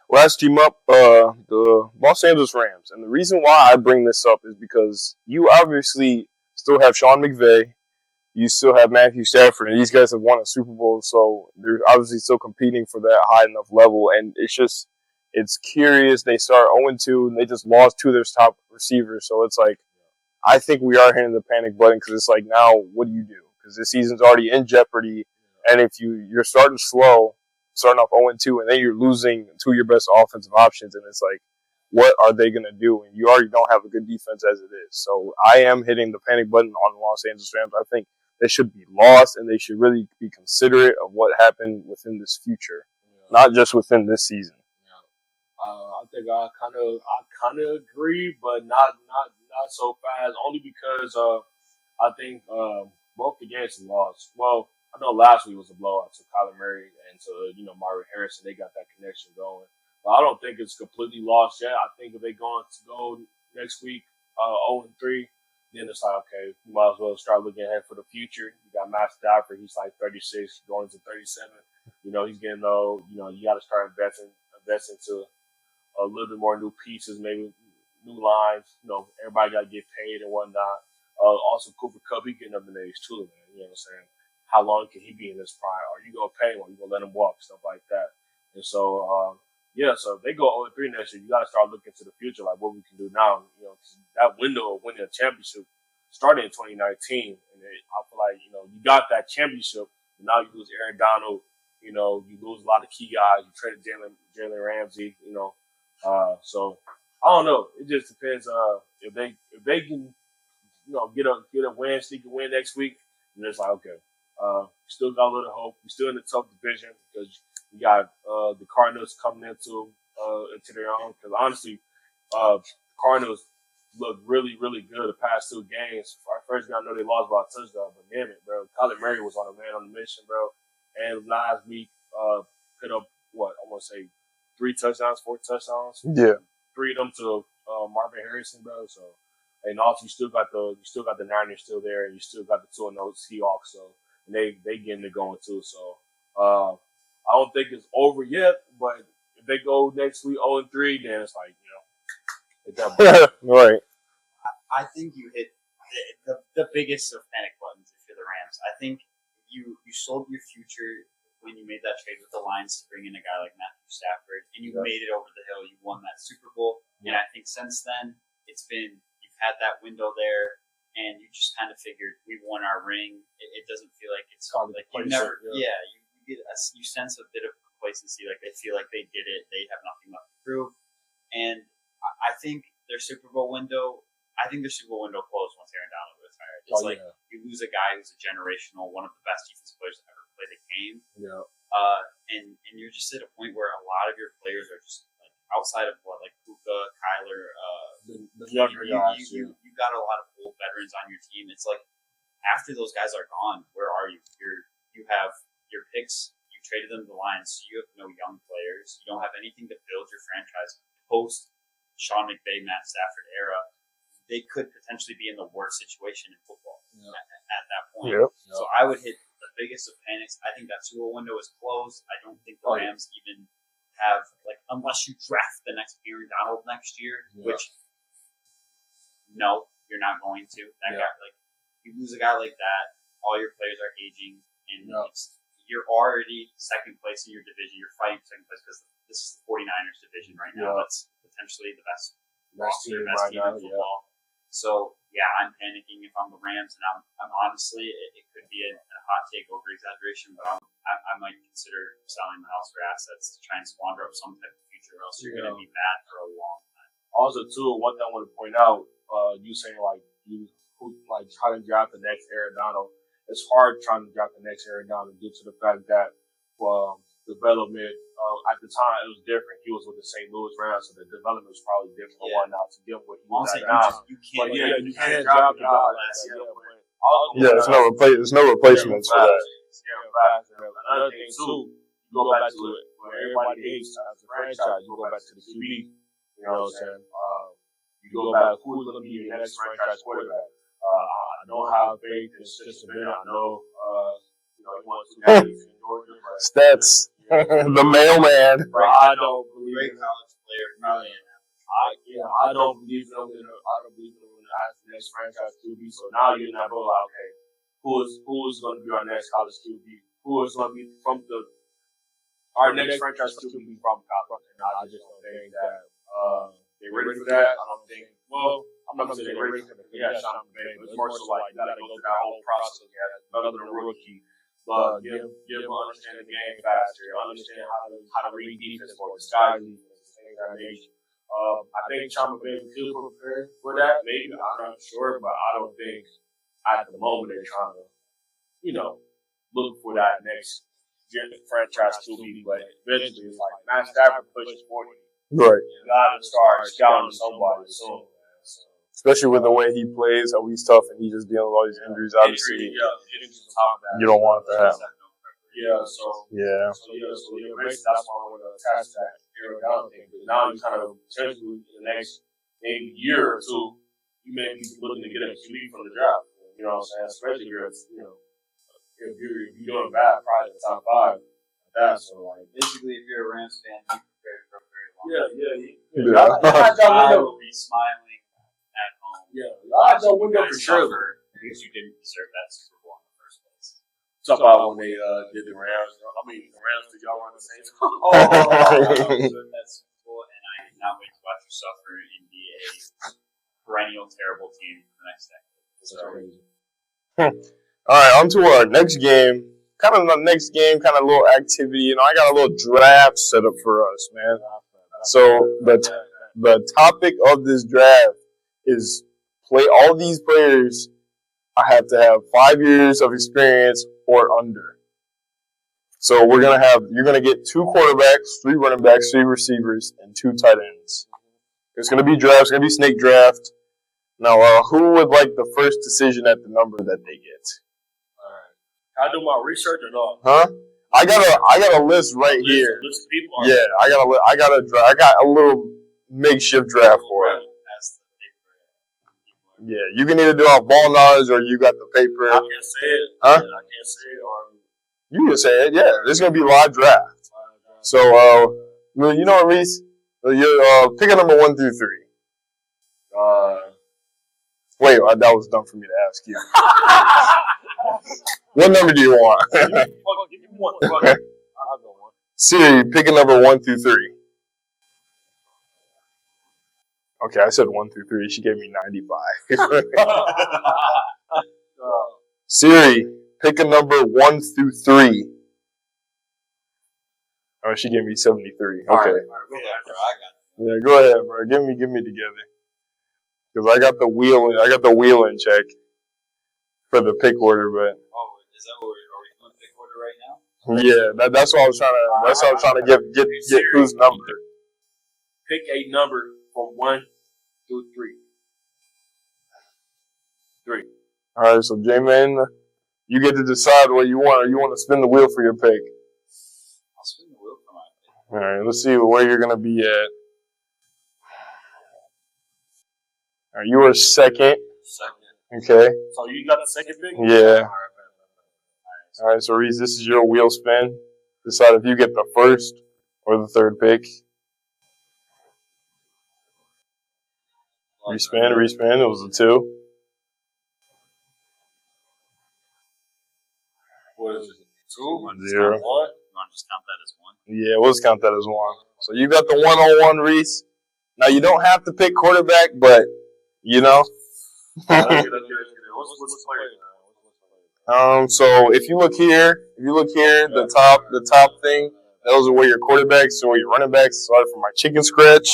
S1: Last team up, the Los Angeles Rams, and the reason why I bring this up is because you obviously still have Sean McVay, you still have Matthew Stafford, and these guys have won a Super Bowl, so they're obviously still competing for that high enough level. And it's curious. They start 0-2, and they just lost two of their top receivers, so it's like, I think we are hitting the panic button because it's like, now what do you do? Because this season's already in jeopardy, and if you're starting slow, starting off 0-2, and then you're losing two of your best offensive options, and it's like, what are they going to do? And you already don't have a good defense as it is. So I am hitting the panic button on the Los Angeles Rams. I think they should be lost, and they should really be considerate of what happened within this future, not just within this season.
S2: I think I kind of agree, but not so fast. Only because I think both the games are lost. Well, I know last week was a blowout to Kyler Murray and to Marvin Harrison. They got that connection going, but I don't think it's completely lost yet. I think if they going to go next week 0-3, then it's like, okay, you might as well start looking ahead for the future. You got Matt Stafford. He's like 36, going to 37. He's getting old. You got to start investing to a little bit more new pieces, maybe new lines. Everybody got to get paid and whatnot. Also, Cooper Kupp, he getting up in age too, man. You know what I'm saying? How long can he be in this prime? Are you going to pay him or are you going to let him walk? Stuff like that. And so, so if they go 0-3 next year, you got to start looking to the future, like what we can do now. 'Cause that window of winning a championship started in 2019. And I feel like, you got that championship, but now you lose Aaron Donald. You lose a lot of key guys. You traded Jalen Ramsey, so I don't know. It just depends. If they can, get a win, sneak a win next week, and it's like, okay, still got a little hope. We're still in the tough division because you got the Cardinals coming into their own. Because honestly, Cardinals look really, really good the past two games. First game, I know they lost by a touchdown, but damn it, bro, Kyler Murray was on a man on the mission, bro. And last week, put up what I want to say. 3 touchdowns, 4 touchdowns.
S1: Yeah,
S2: 3 of them to Marvin Harrison, bro. So, and also you still got the Niners still there, and you still got the 2-0 Seahawks. So, and they getting it going too. So, I don't think it's over yet. But if they go next week 0-3, then it's like it's that
S1: right.
S3: I think you hit the biggest of panic buttons if you're the Rams. I think you sold your future when you made that trade with the Lions to bring in a guy like Matthew Stafford, and you made it over the hill. You won that Super Bowl, and I think since then you've had that window there, and you just kind of figured we won our ring. It doesn't feel like it's like you never, you get you sense a bit of complacency, like they feel like they did it, they have nothing left to prove, and I think their Super Bowl window closed once Aaron Donald retired. It's you lose a guy who's a generational, one of the best defensive players to ever play the game.
S1: Yeah.
S3: And you're just at a point where a lot of your players are just like outside of like Puka, Kyler,
S2: the younger guys.
S3: You got a lot of old veterans on your team. It's like after those guys are gone, where are you? You have your picks. You traded them to the Lions, so you have no young players. You don't have anything to build your franchise post Sean McVay, Matt Stafford era. They could potentially be in the worst situation in football at that point.
S1: Yep.
S3: So I would hit the biggest of panics. I think that Super Bowl window is closed. I don't think the Rams even have, unless you draft the next Aaron Donald next year, which, no, you're not going to. That guy, you lose a guy like that, all your players are aging, and you're already second place in your division. You're fighting for second place because this is the 49ers division right now. That's potentially the best roster, best team in football. So yeah, I'm panicking if I'm the Rams, and I'm honestly, it could be a hot take over exaggeration, but I might consider selling the house for assets to try and squander up some type of future, or else you're going to be bad for a long time.
S2: Also, too, one thing I want to point out, you saying trying to draft the next Aaron Donald. It's hard trying to draft the next Aaron Donald due to the fact that development at the time it was different. He was with the St. Louis Rams, so the development was probably different and whatnot to get what he was at now.
S3: You can't
S2: draft a guy last year.
S1: There's no replacements for that.
S2: Another thing too, you go back to it where everybody hates as a franchise. You go back to the QB. You know what I'm saying? You go back. Who's going to be your next franchise quarterback? I don't have faith in just a bit. I know, he wants to be in Georgia.
S1: Stats. The mailman.
S2: But I don't believe
S3: great college player, probably.
S2: I don't believe in him. I don't believe in him as the next franchise QB. So now you're not going like, okay, who's going to be our next college QB? Who is going to be from our next franchise QB from college? And I just don't think that they're ready for that. I don't think. Well, I'm not going to say they're ready for that. Yeah, Sean McVay, but it's more so like you got to go through that whole process again. Another rookie. But give them understand the game faster, understand how to read defense or disguise defense, things of that nature. I think Sean McVay could prepare for that. Maybe I'm not sure, but I don't think at the moment they're trying to, look for that next franchise QB. But eventually, it's like Matt Stafford pushes 40.
S1: Right.
S2: You got to start scouting somebody soon.
S1: Especially with the way he plays, how he's tough, and he's just dealing with all these injuries. Obviously, you don't want it to happen.
S2: So basically, that's why I want to attach that Aaron Donald thing. Because now you kind of potentially in the next maybe year or two, you may be looking to get a QB from the draft. You know what I'm saying? Especially if you're doing bad, probably the top 5. So
S3: Basically, if you're a Rams fan, be prepared for a very long
S2: time.
S3: I will be smiling at home.
S2: I don't window for sure.
S3: Because you didn't deserve that Super Bowl in the first place.
S2: Talk about when they did the Rams. The Rams did y'all run the Saints?
S3: That's cool, and I cannot wait to watch you suffer and be a perennial terrible team for the next decade.
S2: That's crazy.
S1: All right, on to our next game. Kind of a little activity. I got a little draft set up for us, man. So the topic of this draft is play all these players. I have to have 5 years of experience or under. So you're gonna get 2 quarterbacks, 3 running backs, 3 receivers, and 2 tight ends. It's gonna be drafts. It's gonna be snake draft. Now, who would like the first decision at the number that they get?
S2: I do my research or not?
S1: Huh? I got a list right here.
S2: List of people.
S1: Yeah, I got a little makeshift draft for it. Yeah, you can either do our ball knowledge or you got the paper.
S2: I can't say it.
S1: Huh?
S2: I can't say it or
S1: you can say it. Yeah, this is gonna be live draft. So, you know what, Reese? You're pick a number 1 through 3. Wait, that was dumb for me to ask you. What number do you want?
S2: Give me one. I'll go 1.
S1: Siri, pick a number 1 through 3. Okay, I said 1 through 3. She gave me 95. Siri, pick a number 1 through 3. Oh, she gave me 73. Okay.
S3: All right,
S1: Yeah, go ahead, bro. Give me together. Because I got the wheel in check for the pick order, but.
S3: Oh, is that what are we doing pick order right now?
S1: Yeah, that's what I was trying to get whose number.
S2: Pick a number from 1 through 3. 3.
S1: All right, so J-Man, you get to decide what you want, or you want to spin the wheel for your pick.
S3: I'll spin the wheel for my pick.
S1: All right, let's see where you're gonna be at. All right, you were second. Okay.
S2: So you got the second pick?
S1: Yeah. All right, so Reese, this is your wheel spin. Decide if you get the first or the third pick. Respin. It was a 2.
S2: What is it? 2?
S1: 0.
S3: You want to just count that as 1?
S1: Yeah, we'll just count that as 1. So you got the 1-on-1, Reese. Now you don't have to pick quarterback, but
S2: Let's get what's the player?
S1: So if you look here, the top thing, those are where your quarterbacks or your running backs. Sorry for my chicken scratch.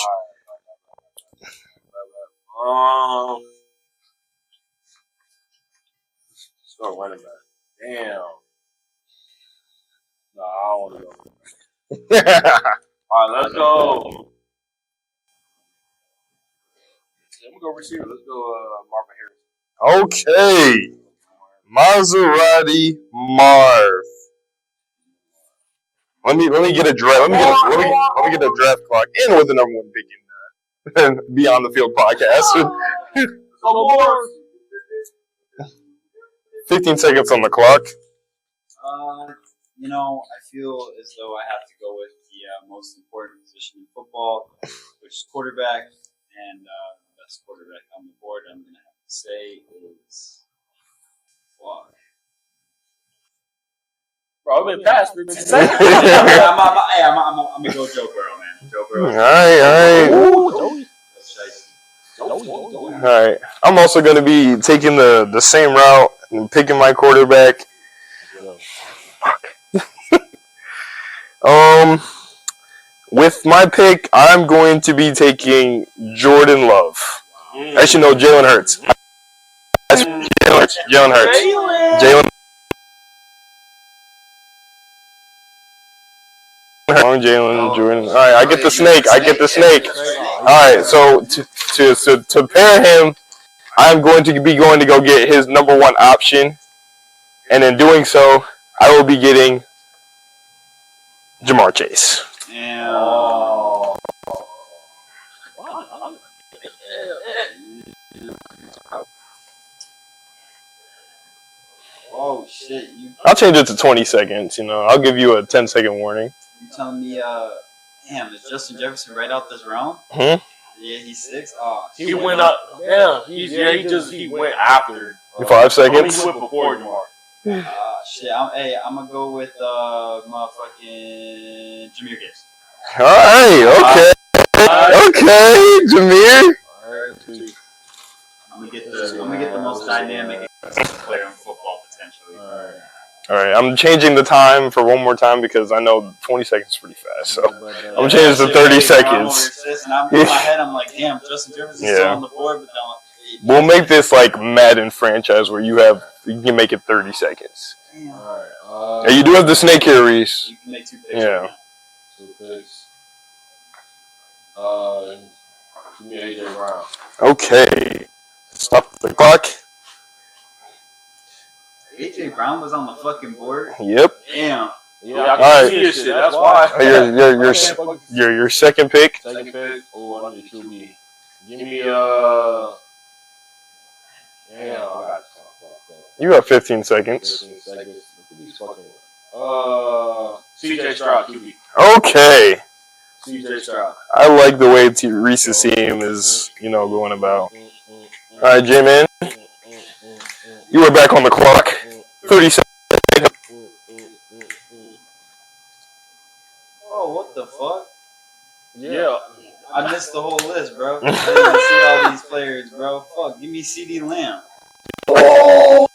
S2: Let's go running back. Damn. No, I don't want to go. All right, let's go. I'm gonna go receiver. Let's go, Marvin Harris.
S1: Okay, Maserati Marv. Let me get a draft. Let me get a draft clock in with the number one pick in Beyond the Field podcast. 15 seconds on the clock.
S3: I feel as though I have to go with the most important position in football, which is quarterback, and the best quarterback on the board I'm going to have to say is fuck.
S2: Bro, I've been past 15 seconds.
S3: I'm going to go Joe Burrow, man. Joe Burrow.
S1: All right. I'm also going to be taking the same route and picking my quarterback. With my pick, I'm going to be taking Jordan Love. Actually, no, Jalen Hurts. Jalen Hurts. Jalen, Jordan. All right, I get the snake. All right, so to pair him, I'm going to go get his number one option, and in doing so, I will be getting Jamar Chase.
S3: Oh shit!
S1: I'll change it to 20 seconds. I'll give you a 10-second warning.
S3: You telling me, damn, is Justin Jefferson right out this round?
S1: Yeah,
S3: he's 6. Oh,
S2: he went up. Yeah, he went after.
S1: 5 seconds.
S2: He went before Jamar.
S3: Shit. I'm gonna go with motherfucking Jahmyr Gibbs.
S1: All right. Okay, Jahmyr.
S3: I'm gonna get the most dynamic player in football potentially.
S1: All right, I'm changing the time for one more time because I know 20 seconds is pretty fast. So I'm changing to 30 seconds.
S3: And I'm in my head, I'm like, damn, Justin Jefferson's still on the board, but
S1: we'll make this like Madden franchise where you can make it 30 seconds.
S2: All
S1: right. You do have the snake here, Reese.
S3: You can make 2 picks.
S1: Yeah.
S2: 2 picks. Give me AJ Brown.
S1: Okay. Stop the clock.
S3: AJ Brown was on the fucking board.
S1: Yep.
S3: Damn.
S2: Yeah, I can see this shit. That's why.
S1: Your second pick.
S2: Second pick. Oh, I need a QB. Give me damn, I got
S1: You got 15 seconds.
S2: 15 seconds. CJ Stroud, QB.
S1: Okay.
S2: CJ Stroud.
S1: I like the way Reese's team is, going about. All right, J-Man. You are back on the clock. 30 seconds.
S3: Oh, what the fuck?
S2: Yeah.
S3: I missed the whole list, bro. I didn't even see all these players, bro. Fuck, give me CD Lamb.
S1: Oh!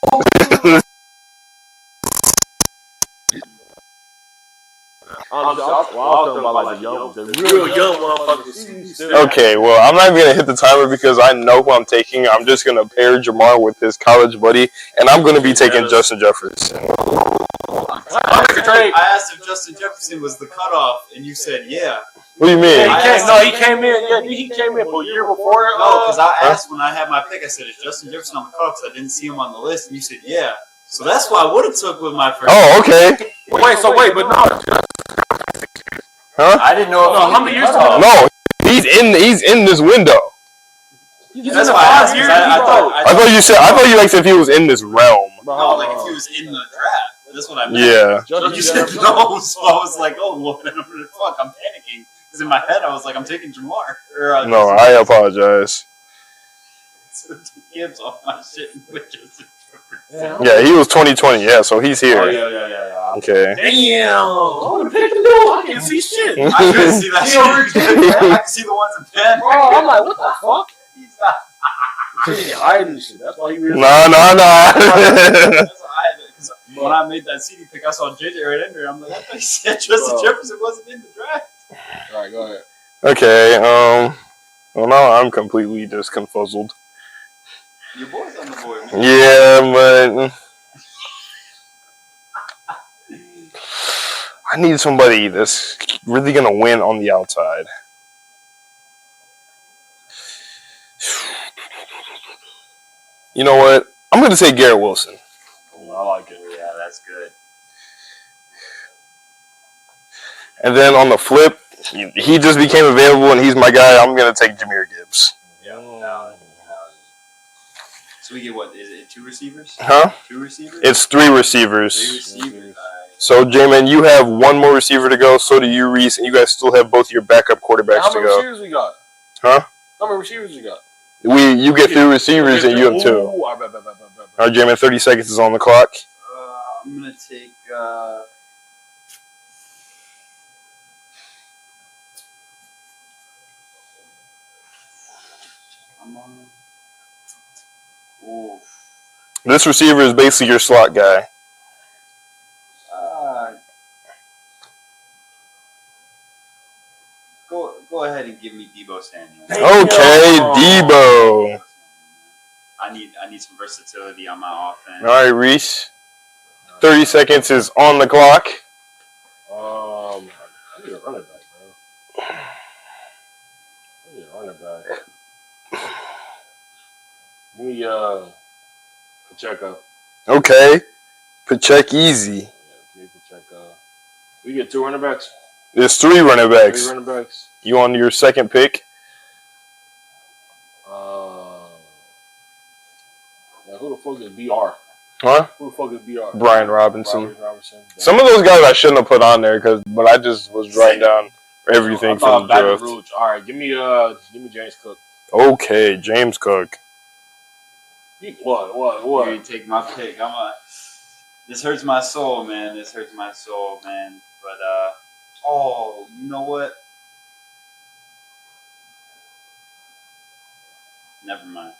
S2: I'm talking about the real young motherfuckers.
S1: Okay, well, I'm not even going to hit the timer because I know who I'm taking. I'm just going to pair Jamar with his college buddy, and I'm going to be taking Justin Jefferson.
S3: I asked if Justin Jefferson was the cutoff, and you said yeah.
S1: What do you mean?
S2: He came in. Yeah, he came in a year before.
S3: No, because I asked when I had my pick. I said, "Is Justin Jefferson on the cutoff?" Because I didn't see him on the list, and you said yeah. So that's why I would have took with my first.
S1: Oh, okay.
S2: Wait, but no.
S1: Huh?
S3: I didn't know.
S2: How many years ago?
S1: No, he's in this window.
S3: That's why I asked.
S1: I thought you asked if he was in this realm.
S3: No, like if he was in the draft. That's what I meant.
S1: Yeah.
S3: You said no, so I was like, oh, well, fuck, I'm panicking. Because in my head, I was like, I'm taking Jamar.
S1: No, I apologize.
S3: Gibbs off my shit with Justin.
S1: Yeah, he was 2020. Yeah, so he's here.
S2: Oh, yeah.
S1: Okay.
S2: Damn. I want to pick the new. I can't see shit.
S3: I couldn't see that shit. I can see the ones in pen.
S2: Bro, I'm like, what the fuck? He hiding shit. That's why he was.
S1: No.
S3: That's what I had. Because when I made that CD pick, I saw JJ right in there. I'm like, I thought he said Justin Jefferson wasn't in the draft.
S2: All right, go ahead.
S1: Okay. Well, now I'm completely just confuzzled.
S3: Your boy's on the board, man.
S1: Yeah, but I need somebody that's really gonna win on the outside. You know what? I'm gonna say Garrett Wilson.
S2: Oh, I like it.
S3: Yeah, that's good.
S1: And then on the flip, he just became available and he's my guy. I'm gonna take Jahmyr Gibbs.
S3: Yeah. So we get what? Is it 2 receivers?
S1: Huh?
S3: 2 receivers?
S1: It's 3 receivers.
S3: 3 receivers.
S1: So, J-Man, you have 1 more receiver to go. So do you, Reese. And you guys still have both your backup quarterbacks
S2: How
S1: to
S2: many
S1: go.
S2: receivers we got?
S1: Huh?
S2: How many receivers we got?
S1: You get 3 receivers and you have 2.
S2: Ooh,
S1: All right, J-Man, 30 seconds is on the clock.
S3: I'm going to take... Ooh.
S1: This receiver is basically your slot guy.
S3: Go ahead and give me Debo Samuel.
S1: Okay, Debo.
S3: I need some versatility on my offense.
S1: All right, Reese. 30 seconds is on the clock.
S2: I need a running back, bro. I need a running back. Give me Pacheco.
S1: Okay. Pacheco easy.
S2: Yeah, give me Pacheco. We get 2 running backs.
S1: There's 3 running backs.
S2: 3 running backs.
S1: You on your second pick?
S2: Who the fuck is BR?
S1: Huh?
S2: Who the fuck is BR?
S1: Brian Robinson.
S2: Robinson.
S1: Some of those guys I shouldn't have put on there, but I just was writing down everything from the draft.
S2: All right, give me James Cook.
S1: Okay, James Cook.
S2: What?
S3: You take my pick. This hurts my soul, man. But you know what? Never mind.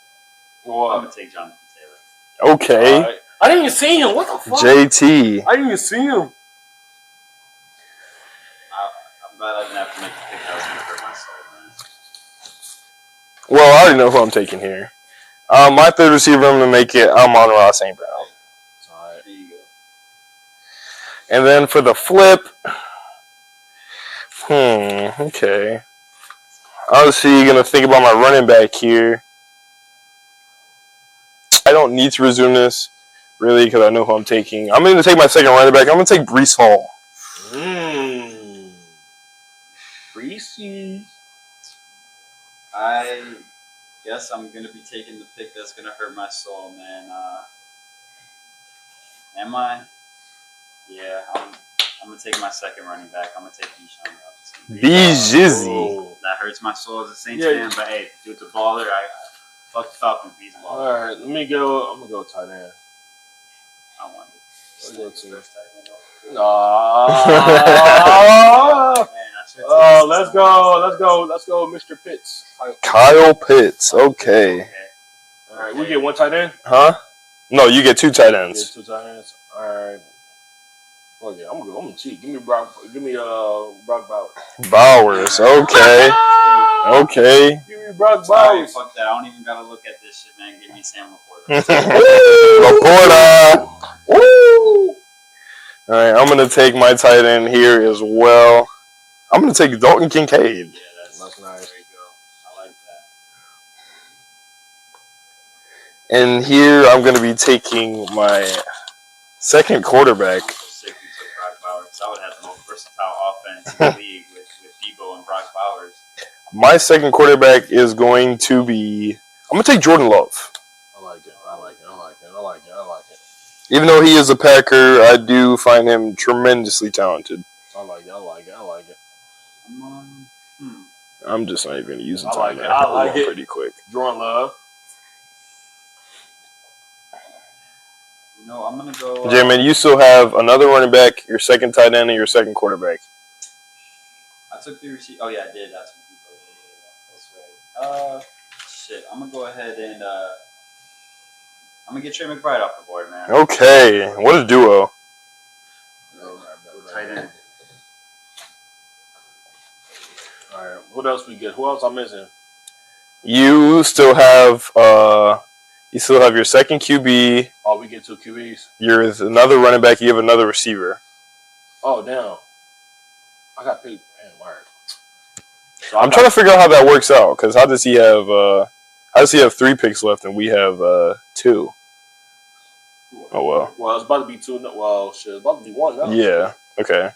S2: What?
S3: I'm gonna take Jonathan Taylor.
S1: Okay.
S2: Right. I didn't even see him. What the fuck?
S1: JT.
S2: I didn't even see him.
S3: I'm glad I didn't have to make the pick. That was gonna hurt my soul, man.
S1: Well, I already know who I'm taking here. My third receiver, I'm going to make it Amon-Ra St. Brown.
S3: All right, there you go.
S1: And then for the flip, okay. Obviously, going to think about my running back here. I don't need to resume this, really, because I know who I'm taking. I'm going to take my second running back. I'm going to take Breece Hall.
S2: Breezy.
S3: I guess I'm going to be taking the pick that's going to hurt my soul, man. Am I? Yeah, I'm going to take my second running back. I'm going to take Bijan Robinson.
S1: B-Jizzy.
S3: That hurts my soul as a Saints fan, but hey, dude's a baller. Fuck the Falcons, he's a baller.
S2: All right, let me go. I'm going to go tight end.
S3: I want it.
S2: Let's go to
S3: First tight end.
S2: Let's go, Mr. Pitts.
S1: Kyle Pitts. Okay.
S2: All right, we get 1 tight end.
S1: Huh? No, you get 2 tight ends.
S2: 2 tight ends. All right. Well, yeah, I'm gonna cheat. Give me Brock Bowers.
S1: Bowers. Okay. Okay.
S2: Give me Brock
S3: Sorry,
S2: Bowers.
S3: fuck that. I don't even gotta look at this shit, man. Give me Sam Laporta.
S1: Laporta. Woo! All right, I'm gonna take my tight end here as well. I'm gonna take Dalton Kincaid.
S3: Yeah, that's
S2: nice.
S3: There you go. I like that.
S1: And here I'm gonna be taking my second quarterback.
S3: I'm so sick you took Brock Bowers. I would have the most versatile offense in the league with Debo and Brock Bowers.
S1: My second quarterback is going to be. I'm gonna take Jordan Love.
S2: I like it.
S1: Even though he is a Packer, I do find him tremendously talented.
S2: I like it.
S1: I'm just not even going to use the
S2: I
S1: time.
S2: like it. I like it.
S1: Pretty quick.
S2: Jordan Love.
S3: No, I'm gonna go.
S1: J-Man, you still have another running back, your second tight end, and your second quarterback.
S3: I took the receipt. Oh yeah, I did. That's right. Shit, I'm gonna go ahead and I'm gonna get Trey McBride off the board, man.
S1: Okay, what a duo.
S3: Tight end.
S2: All right. What else we get? Who else I'm missing?
S1: You still have your second QB.
S2: Oh, we get 2 QBs.
S1: You're another running back. You have another receiver.
S2: Oh, damn. I got picked. Damn, all right. So
S1: I'm trying to figure out how that works out because how does he have 3 picks left and we have 2? Oh well.
S2: Well, it's about to be 2. Well, shit, it's about to be 1 now.
S1: Yeah. Okay.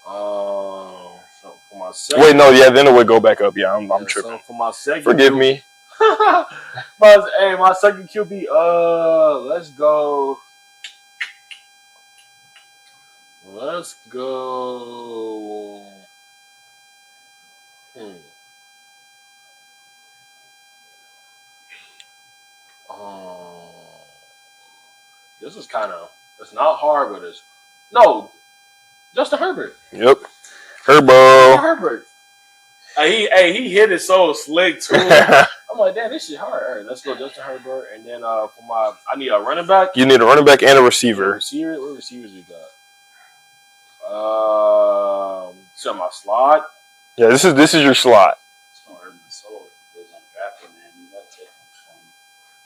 S2: So for my second.
S1: Wait, no. Yeah, then it would go back up. Yeah, I'm tripping.
S2: So for my second.
S1: Forgive me.
S2: my second QB. Let's go. Let's go. This is kind of. It's not hard, but it's no. Justin Herbert.
S1: Yep. Herbo.
S2: Herbert. He hit it so slick too. I'm like, damn, this shit hard. All right, let's go Justin Herbert, and then I need a running back.
S1: You need a running back and a receiver.
S2: What receivers we got? So my slot.
S1: Yeah, this is your slot.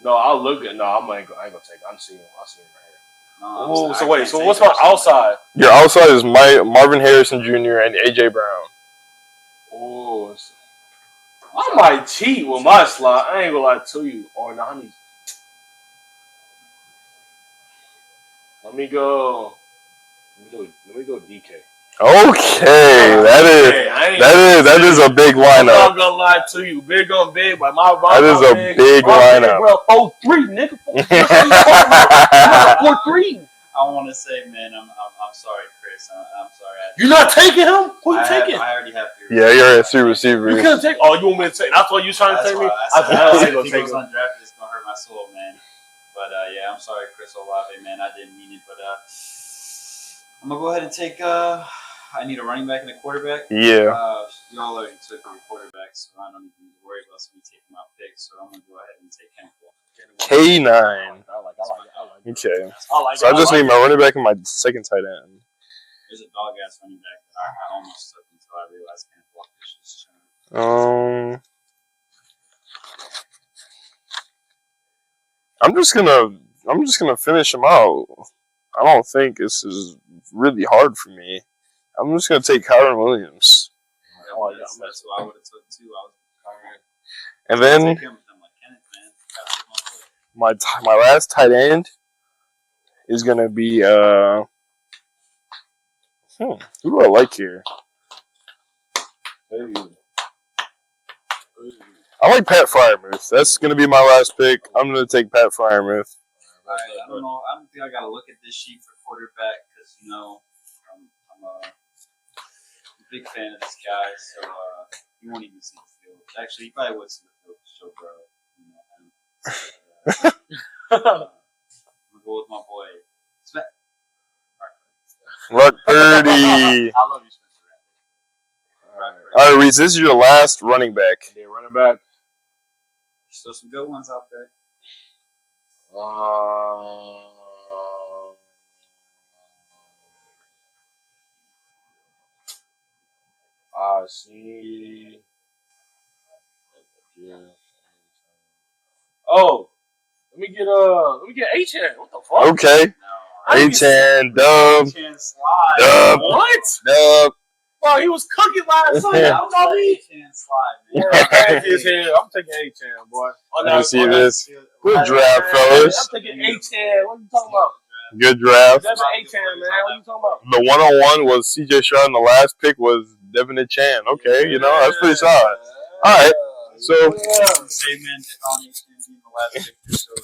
S2: No, I'll look at. No, I ain't gonna take it. I see him right here.
S3: No,
S2: so wait. So what's my outside?
S1: Your outside is Marvin Harrison Jr. and AJ Brown.
S2: Oh, I might cheat with my slot. I ain't gonna lie to you. Or no, honey. Let me go DK.
S1: Okay, that is a big lineup.
S2: I'm not gonna lie to you, big on big, but
S1: that is a big lineup.
S2: Bro, 4-3, nigga. 4-3.
S3: I want to say, man, I'm sorry, Chris. I'm sorry.
S2: You're not taking him? Who you taking?
S3: I already have to.
S1: Yeah, you're a 3 receiver.
S2: You can't take. Oh, you want me to take? That's what you trying to take me? I ain't gonna take him.
S3: Undrafted is gonna hurt my soul, man. But yeah, I'm sorry, Chris Olave, man. I didn't mean it, but I'm gonna go ahead and take. I need a running back and a quarterback.
S1: Yeah.
S3: Y'all already took your quarterback, so I don't even need to worry about somebody taking my pick. So I'm gonna go ahead and take Kenny.
S1: K9.
S2: I like it.
S1: Okay.
S2: So
S1: I just need my running back and my second tight end.
S3: There's a dog ass running back that I almost took until I realized Kenny was just
S1: I'm just gonna finish him out. I don't think this is really hard for me. I'm just gonna take Kyron Williams.
S3: That's what I would have took too.
S1: And then my last tight end is gonna be who do I like here? I like Pat Freiermuth. That's gonna be my last pick. I'm gonna take Pat Freiermuth.
S3: I don't know. I don't think I gotta look at this sheet for quarterback because I'm a big fan of this guy, so you won't even see the field. Actually, you probably would see the field to show bro. I'm gonna go with my boy.
S1: Rock Purdy.
S2: I love you, Spencer.
S1: All right, Reese, this is your last running back.
S2: Yeah, running back.
S3: Still some good ones out there.
S2: I see. Yeah. Oh, let me get H-N. What the fuck?
S1: Okay. H-N, Dub. Dub.
S2: What?
S1: Dub.
S2: Oh, he was cooking last night. I'm taking H-N, boy.
S1: Let me see this. Good draft, fellas.
S2: I'm taking H-N. What are you talking about?
S1: Good draft.
S2: That's an H-N, man. What are you talking about?
S1: The 101 was C.J. Stroud, and the last pick was Devin Chan. Okay, that's pretty solid. All right, so.
S3: Hey, man, on H-N being the last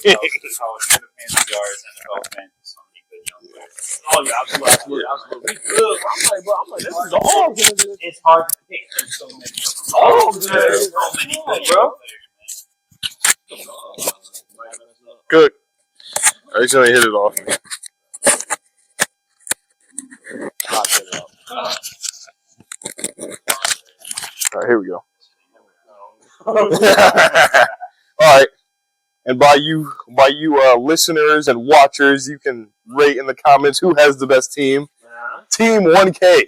S3: pick just shows how good of fans we are as NFL fans. So many good young players.
S2: Oh, yeah, absolutely. Good. I'm like, this is all good.
S3: It's hard to pick. There's so many.
S2: All good.
S3: There's so many good young players, man.
S1: Good. I accidentally hit it off. All right, here we go. All right. And by you listeners and watchers, you can rate in the comments who has the best team. Team 1K.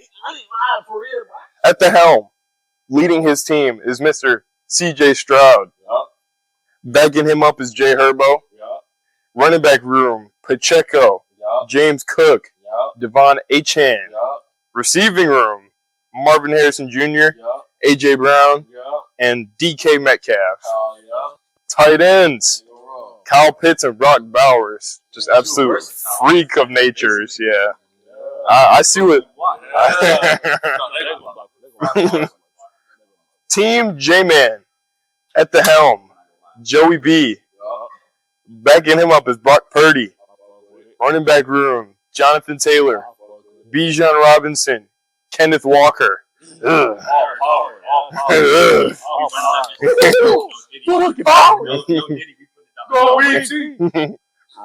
S1: At the helm, leading his team is Mr. CJ Stroud. Backing him up is Jay Herbo. Running back room, Pacheco, James Cook, Devon Achan. Receiving room, Marvin Harrison Jr., A.J. Brown, and D.K. Metcalf. Tight ends, Kyle Pitts and Brock Bowers. Just absolute freak of natures, yeah. I see what... Team J-Man at the helm, Joey B. Backing him up is Brock Purdy. Running back room, Jonathan Taylor, Bijan Robinson, Kenneth Walker. Ugh.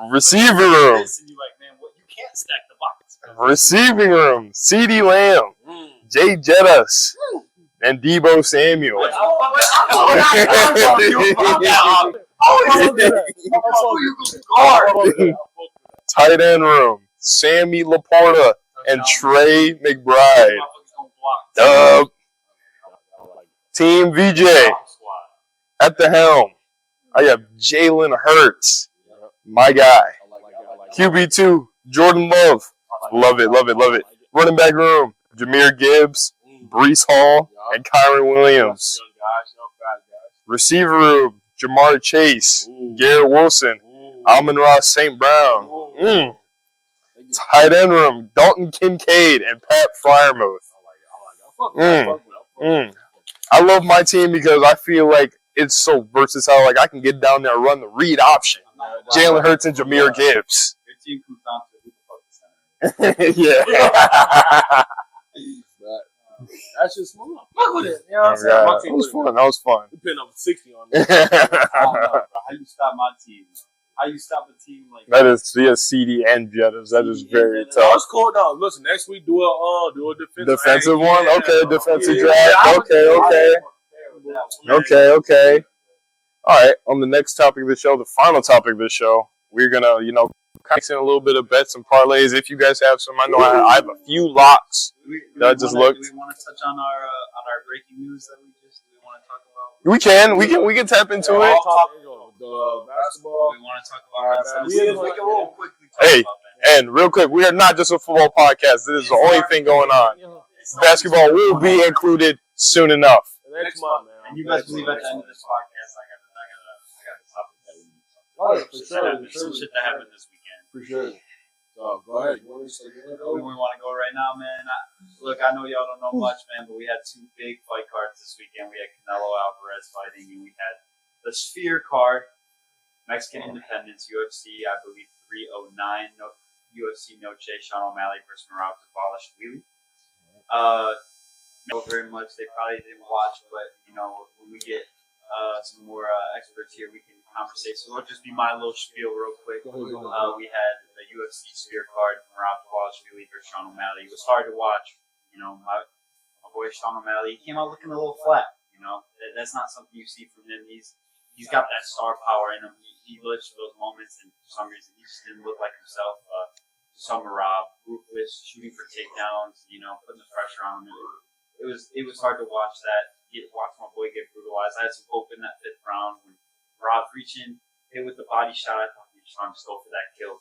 S1: Receiver room. Receiving room, CeeDee Lamb, Jay Jettis, and Deebo Samuel. Tight end room, Sammy Laporta and Trey McBride. Team VJ at the helm. I have Jalen Hurts, my guy. QB2, Jordan Love. Love it. Running back room, Jahmyr Gibbs, Breece Hall, and Kyron Williams. Receiver room, Jamar Chase, Garrett Wilson, Amon-Ra St. Brown. Tight end room, Dalton Kincaid and Pat Freiermuth. I love my team because I feel like it's so versatile. Like I can get down there and run the read option. Jalen Hurts and Jahmyr Gibbs.
S3: Your team comes down to who the fuck the center.
S1: Yeah.
S2: That's just small. Fuck with it. You know what I'm saying?
S1: That was fun.
S2: We putting up 60 on it.
S3: How you stop my team? How you stop a team like
S1: that? Is CD and Jettas. That is very tough.
S2: That's cool. Now, listen, next week do a
S1: defensive one. Okay, defensive draft. Okay. All right. On the next topic of the show, the final topic of the show, we're gonna, mix in a little bit of bets and parlays. If you guys have some, I know I have a few locks that I just looked.
S3: Do we want to touch on our breaking news that we want to talk about?
S1: We can tap into it.
S2: Basketball.
S3: We want to talk about we can real quickly talk
S1: Hey,
S3: about that.
S1: and real quick, we are not just a football podcast. This is the only thing going on. Basketball will be included soon enough.
S2: Next month, man.
S3: And you guys believe at the end of this podcast, I got the topic that we need to talk about.
S2: Oh, yeah, for sure.
S3: Some shit that happened this weekend.
S2: For sure. So, go ahead.
S3: We want to go right now, man. Look, I know y'all don't know much, man, but we had two big fight cards this weekend. We had Canelo Alvarez fighting, and we had the Sphere card, Mexican Independence, UFC, I believe 309, UFC Noche, Sean O'Malley versus Merab Dvalishvili. Know very much. They probably didn't watch, but when we get some more experts here, we can conversate. So it'll just be my little spiel real quick. We had the UFC Sphere card from Merab Dvalishvili versus Sean O'Malley. It was hard to watch. My boy Sean O'Malley, he came out looking a little flat. That's not something you see from him. He's got that star power in him. He lives for those moments, and for some reason, he just didn't look like himself. Rob, ruthless, shooting for takedowns, putting the pressure on him. It was hard to watch that. Watch my boy get brutalized. I had some hope in that fifth round when Rob reaching, hit with the body shot. I thought he was trying to just go for that kill.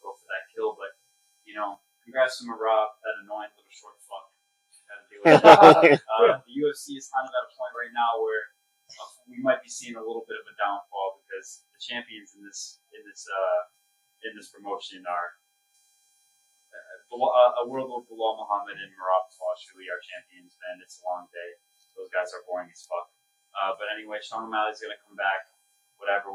S3: But congrats to Rob, that annoying little short fuck. The UFC is kind of at a point right now where we might be seeing a little bit of a downfall because the champions in this promotion are a world of Bilal Muhammad and Merab Dvalishvili are champions. Man, it's a long day. Those guys are boring as fuck. But anyway, Sean O'Malley's gonna come back. Whatever.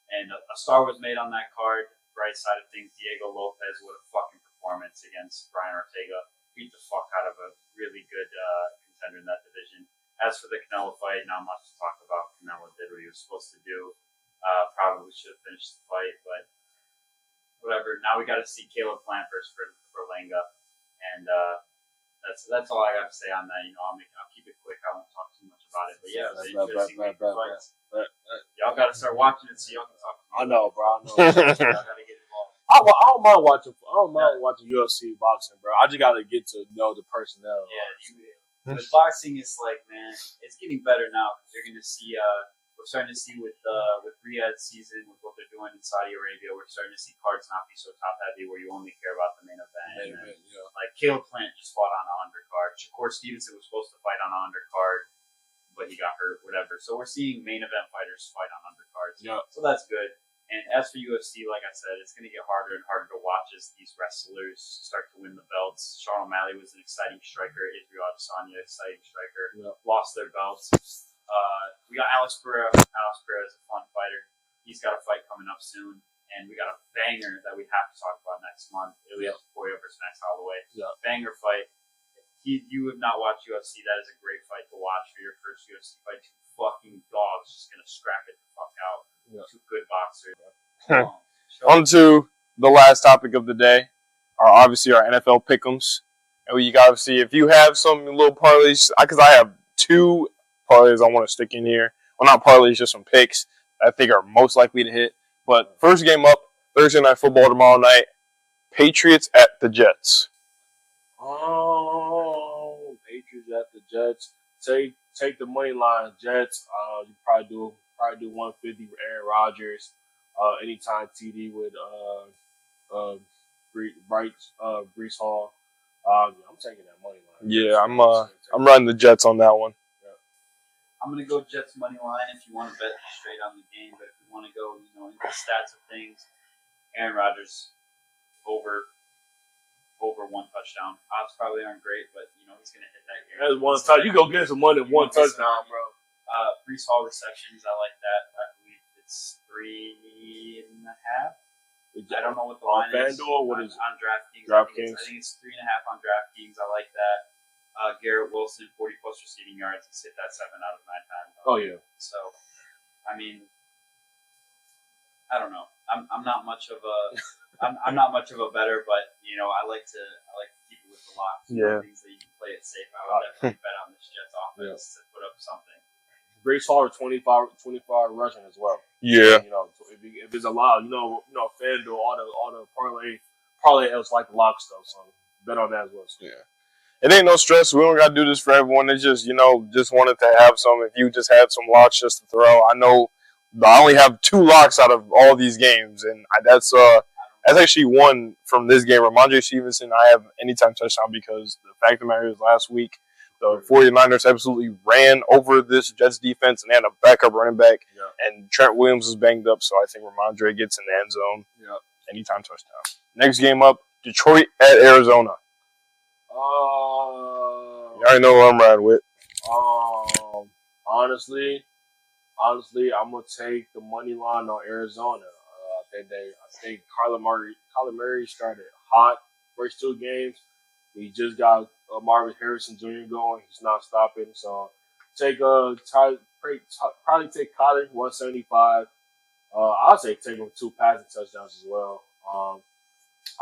S3: And a star was made on that card. Right side of things, Diego Lopez with a fucking performance against Brian Ortega. Beat the fuck out of a really good contender in that division. As for the Canelo fight, not much to talk about. Canelo did what he was supposed to do. Probably should have finished the fight, but whatever. Now we got to see Caleb Plant versus Berlanga, and that's all I got to say on that. I'll keep it quick. I won't talk too much about it. But yeah, it was interesting. Y'all got to start watching it so y'all can talk.
S2: I know, bro. I know. I gotta get involved. I don't mind watching. I don't mind watching UFC boxing, bro. I just gotta get to know the personnel.
S3: Yeah, but boxing is like, man, it's getting better now. You're gonna see. We're starting to see with Riyadh season, with what they're doing in Saudi Arabia, we're starting to see cards not be so top heavy, where you only care about the main event. Like Caleb Plant just fought on an undercard. Shakur Stevenson was supposed to fight on an undercard, but he got hurt, whatever. So we're seeing main event fighters fight on undercards.
S2: Yeah.
S3: So that's good. And as for UFC, like I said, it's going to get harder and harder to watch as these wrestlers start to win the belts. Sean O'Malley was an exciting striker. Israel Adesanya, exciting striker.
S2: Yeah.
S3: Lost their belts. We got Alex Pereira. Alex Pereira is a fun fighter. He's got a fight coming up soon. And we got a banger that we have to talk about next month. Ilya Topuria versus Max Holloway.
S2: Yeah.
S3: Banger fight. You have not watched UFC. That is a great fight to watch for your first UFC fight. Two fucking dogs just going to scrap it the fuck out. Yeah. Two good boxers.
S1: On to the last topic of the day. Obviously our NFL pick'ems. And you got to see if you have some little parlays, because I have two parlays I want to stick in here. Well, not parlays, just some picks I think are most likely to hit. But first game up, Thursday Night Football tomorrow night. Patriots at the Jets.
S2: Oh, Patriots at the Jets. Take the money line, Jets. You probably do 150 with Aaron Rodgers. Anytime TD with Brees Hall. I'm taking that money line.
S1: Yeah, I'm riding the Jets on that one.
S3: I'm going to go Jets money line if you want to bet straight on the game, but if you want to go, into the stats of things, Aaron Rodgers over one touchdown. Odds probably aren't great, but he's going to hit that game.
S2: That's one touch. You go get some money, one touchdown, bro.
S3: Brees Hall receptions, I like that. I believe it's 3.5. I don't know what the line is.
S2: FanDuel, what is it?
S3: On DraftKings. I think it's 3.5 on DraftKings. I like that. Garrett Wilson, 40-plus receiving yards. He's hit that 7 out of 9 times.
S2: Oh, yeah.
S3: So, I mean, I don't know. I'm not much of a I'm not much of a bettor, but I like to keep it with the locks.
S1: Yeah.
S3: Things that you can play it safe. I would definitely bet on this Jets offense to put up something.
S2: Brees Hall 25 rushing as well.
S1: Yeah.
S2: If it's allowed, FanDuel, all the parlay else like the lock stuff. So bet on that as well. So.
S1: Yeah. It ain't no stress. We don't got to do this for everyone. It's just, just wanted to have some. If you just had some locks just to throw. I know I only have 2 locks out of all these games, and that's actually one from this game. Ramondre Stevenson, I have anytime touchdown because the fact of the matter is last week, the 49ers absolutely ran over this Jets defense and they had a backup running back, and Trent Williams was banged up, so I think Ramondre gets in the end zone.
S2: Yeah. Anytime
S1: touchdown. Next game up, Detroit at Arizona. You already know what I'm riding with.
S2: Honestly, I'm gonna take the money line on Arizona. I think Kyler Murray started hot first 2 games. He just got Marvin Harrison Jr. going. He's not stopping. So probably take Kyler 175. I'll say take him 2 passing touchdowns as well.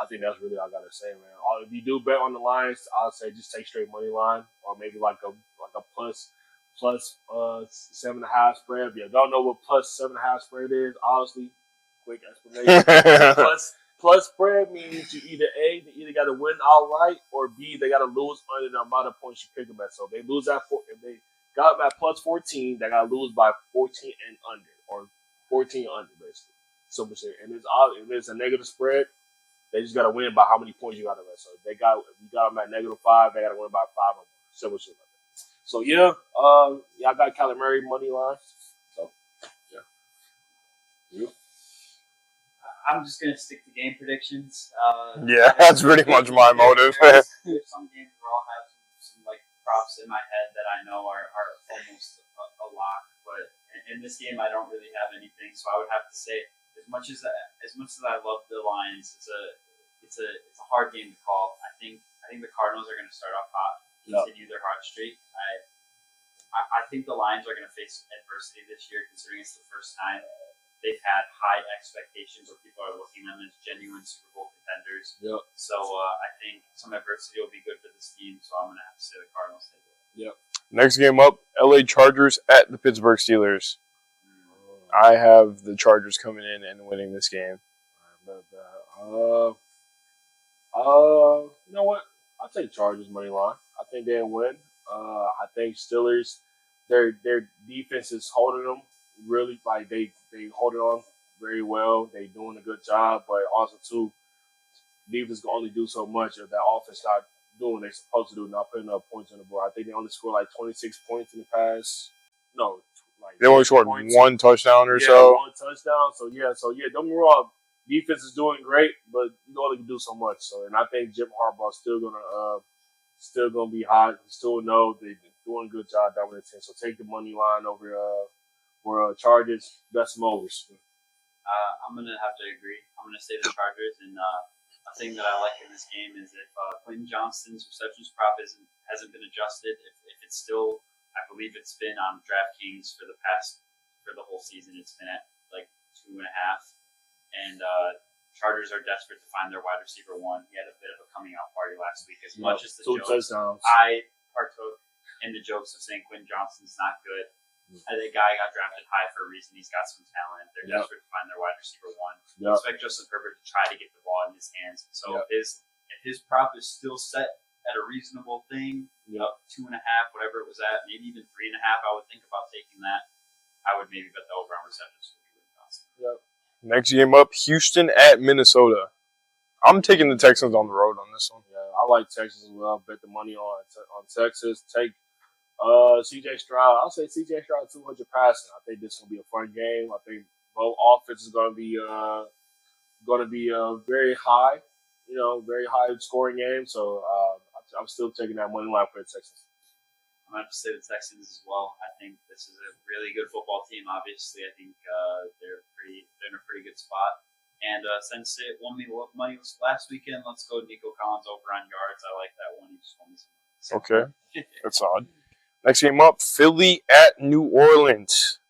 S2: I think that's really all I gotta say, man. If you do bet on the Lions, I'll say just take straight money line, or maybe like a plus 7.5 spread. If you don't know what plus 7.5 spread is, honestly, quick explanation. Plus spread means you either got to win outright, or B, they got to lose under the amount of points you pick them at. So if they lose if they got them at plus 14, they got to lose by 14 and under, or 14 under, basically. So and if it's a negative spread, they just got to win by how many points you got them at. So if you got them at -5, they got to win by 5 or more. Simple shit like that. So I got Kyler Murray money line. So yeah.
S3: I'm just gonna stick to game predictions.
S1: That's pretty much my motive.
S3: There's some games where I'll have some props in my head that I know are almost a lock, but in this game I don't really have anything. So I would have to say, as much as I love the Lions, it's a hard game to call. I think the Cardinals are going to start off hot, continue their hot streak. I think the Lions are going to face adversity this year, considering it's the first time they've had high expectations where people are looking at them as genuine Super Bowl contenders.
S2: Yep.
S3: So I think some adversity will be good for this team. So I'm going to have to say the Cardinals take it.
S2: Yep.
S1: Next game up, LA Chargers at the Pittsburgh Steelers. I have the Chargers coming in and winning this game.
S2: You know what? I'll take Chargers money line. I think they'll win. I think Steelers, their defense is holding them really like they hold it on very well. They doing a good job, but also too, defense can only do so much if that offense not doing what they're supposed to do, not putting up points on the board. I think they only scored like 26 points in the past. No, like
S1: They only scored
S2: points.
S1: one touchdown or
S2: Yeah,
S1: so.
S2: one touchdown. So yeah. Don't get me wrong. Defense is doing great, but you know they can do so much. So, and I think Jim Harbaugh's still gonna be hot. You still know they're doing a good job down with the team. So take the money line over for Chargers. Best some overs.
S3: I'm gonna have to agree. I'm gonna say the Chargers, and a thing that I like in this game is if Quentin Johnston's receptions prop hasn't been adjusted. If it's still, I believe it's been on DraftKings for the whole season. It's been at like 2.5, and Chargers are desperate to find their wide receiver one. He had a bit of a coming out party last week. As much as the jokes,
S2: touchdowns.
S3: I partook in the jokes of saying Quentin Johnston's not good. The guy got drafted high for a reason. He's got some talent. They're desperate to find their wide receiver one. I expect Justin Herbert to try to get the ball in his hands. So if his prop is still set at a reasonable thing, up 2.5, whatever it was at, maybe even 3.5, I would think about taking that. I would maybe bet the over on receptions.
S1: Next game up, Houston at Minnesota. I'm taking the Texans on the road on this one.
S2: Yeah, I like Texas as well. Bet the money on Texas. Take C.J. Stroud. I'll say C.J. Stroud 200 passing. I think this is gonna be a fun game. I think both offenses are gonna be very high. Very high scoring game. So I'm still taking that money line for the Texans.
S3: I'm going to have to say the Texans as well. I think this is a really good football team. Obviously, I think they're in a pretty good spot. And since it won me money last weekend, let's go Nico Collins over on yards. I like that one. He just won me some.
S1: Okay, that's odd. Next game up, Philly at New Orleans.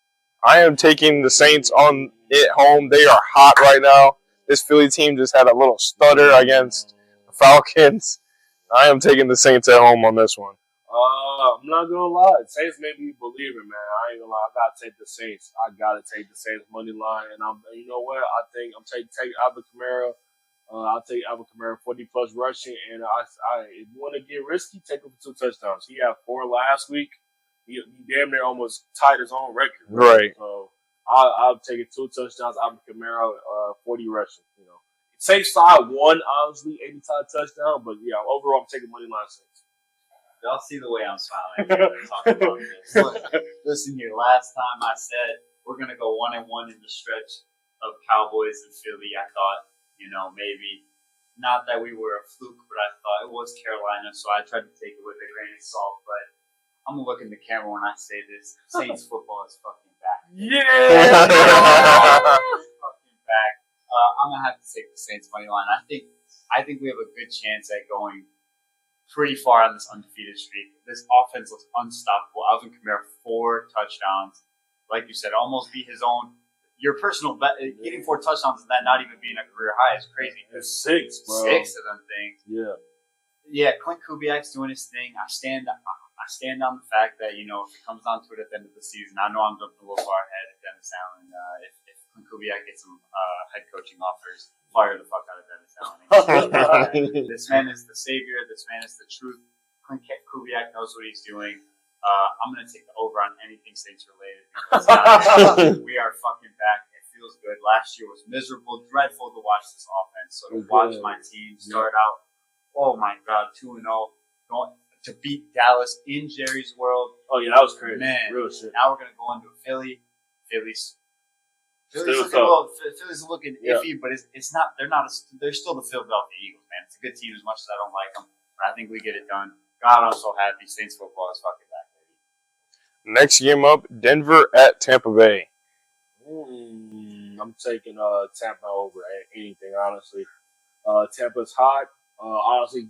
S1: I am taking the Saints on it home. They are hot right now. This Philly team just had a little stutter against the Falcons. I am taking the Saints at home on this one.
S2: I'm not gonna lie. Saints made me believe it, man. I ain't gonna lie. I gotta take the Saints. I gotta take the Saints money line, and you know what? I think I'm take Alvin Kamara. I'll take Alvin Kamara 40+ rushing, and if you want to get risky, take him for 2 touchdowns. He had 4 last week. He damn near almost tied his own record.
S1: Right.
S2: So I'll take it 2 touchdowns. Alvin Kamara 40 rushing. Safe side 1, obviously 80-time touchdown, but yeah, overall I'm taking money line Saints.
S3: Y'all see the way I'm smiling when we're talking about this. Look, listen here. Last time I said we're going to go 1-1 in the stretch of Cowboys and Philly. I thought, maybe not that we were a fluke, but I thought it was Carolina, so I tried to take it with a grain of salt. But I'm going to look in the camera when I say this. Saints football is fucking back.
S2: Yeah!
S3: Fucking back. I'm going to have to take the Saints money line. I think we have a good chance at going pretty far on this undefeated streak. This offense looks unstoppable. Alvin Kamara 4 touchdowns. Like you said, almost beat his own. Your personal bet, getting 4 touchdowns and that not even being a career high is crazy.
S2: It's 6, bro.
S3: 6 of them things.
S2: Yeah.
S3: Yeah, Clint Kubiak's doing his thing. I stand on the fact that, if it comes down to it at the end of the season, I know I'm jumping a little far ahead of Dennis Allen. If Clint Kubiak gets some head coaching offers, fire the fuck out of Dennis Allen. This man is the savior. This man is the truth. Clint Kubiak knows what he's doing. I'm going to take the over on anything Saints related. Because we are fucking back. It feels good. Last year was miserable, dreadful to watch this offense. So to watch my team start out, oh my God, 2-0, going to beat Dallas in Jerry's World.
S2: Oh yeah, that was crazy.
S3: Man,
S2: real shit.
S3: Now we're going to go into Philly. Philly's looking iffy, but it's not. They're still the Philadelphia Eagles, man. It's a good team as much as I don't like them, but I think we get it done. God, I'm so happy. Saints football is fucking back, baby.
S1: Next game up, Denver at Tampa Bay.
S2: I'm taking Tampa over anything, honestly. Tampa's hot. Honestly,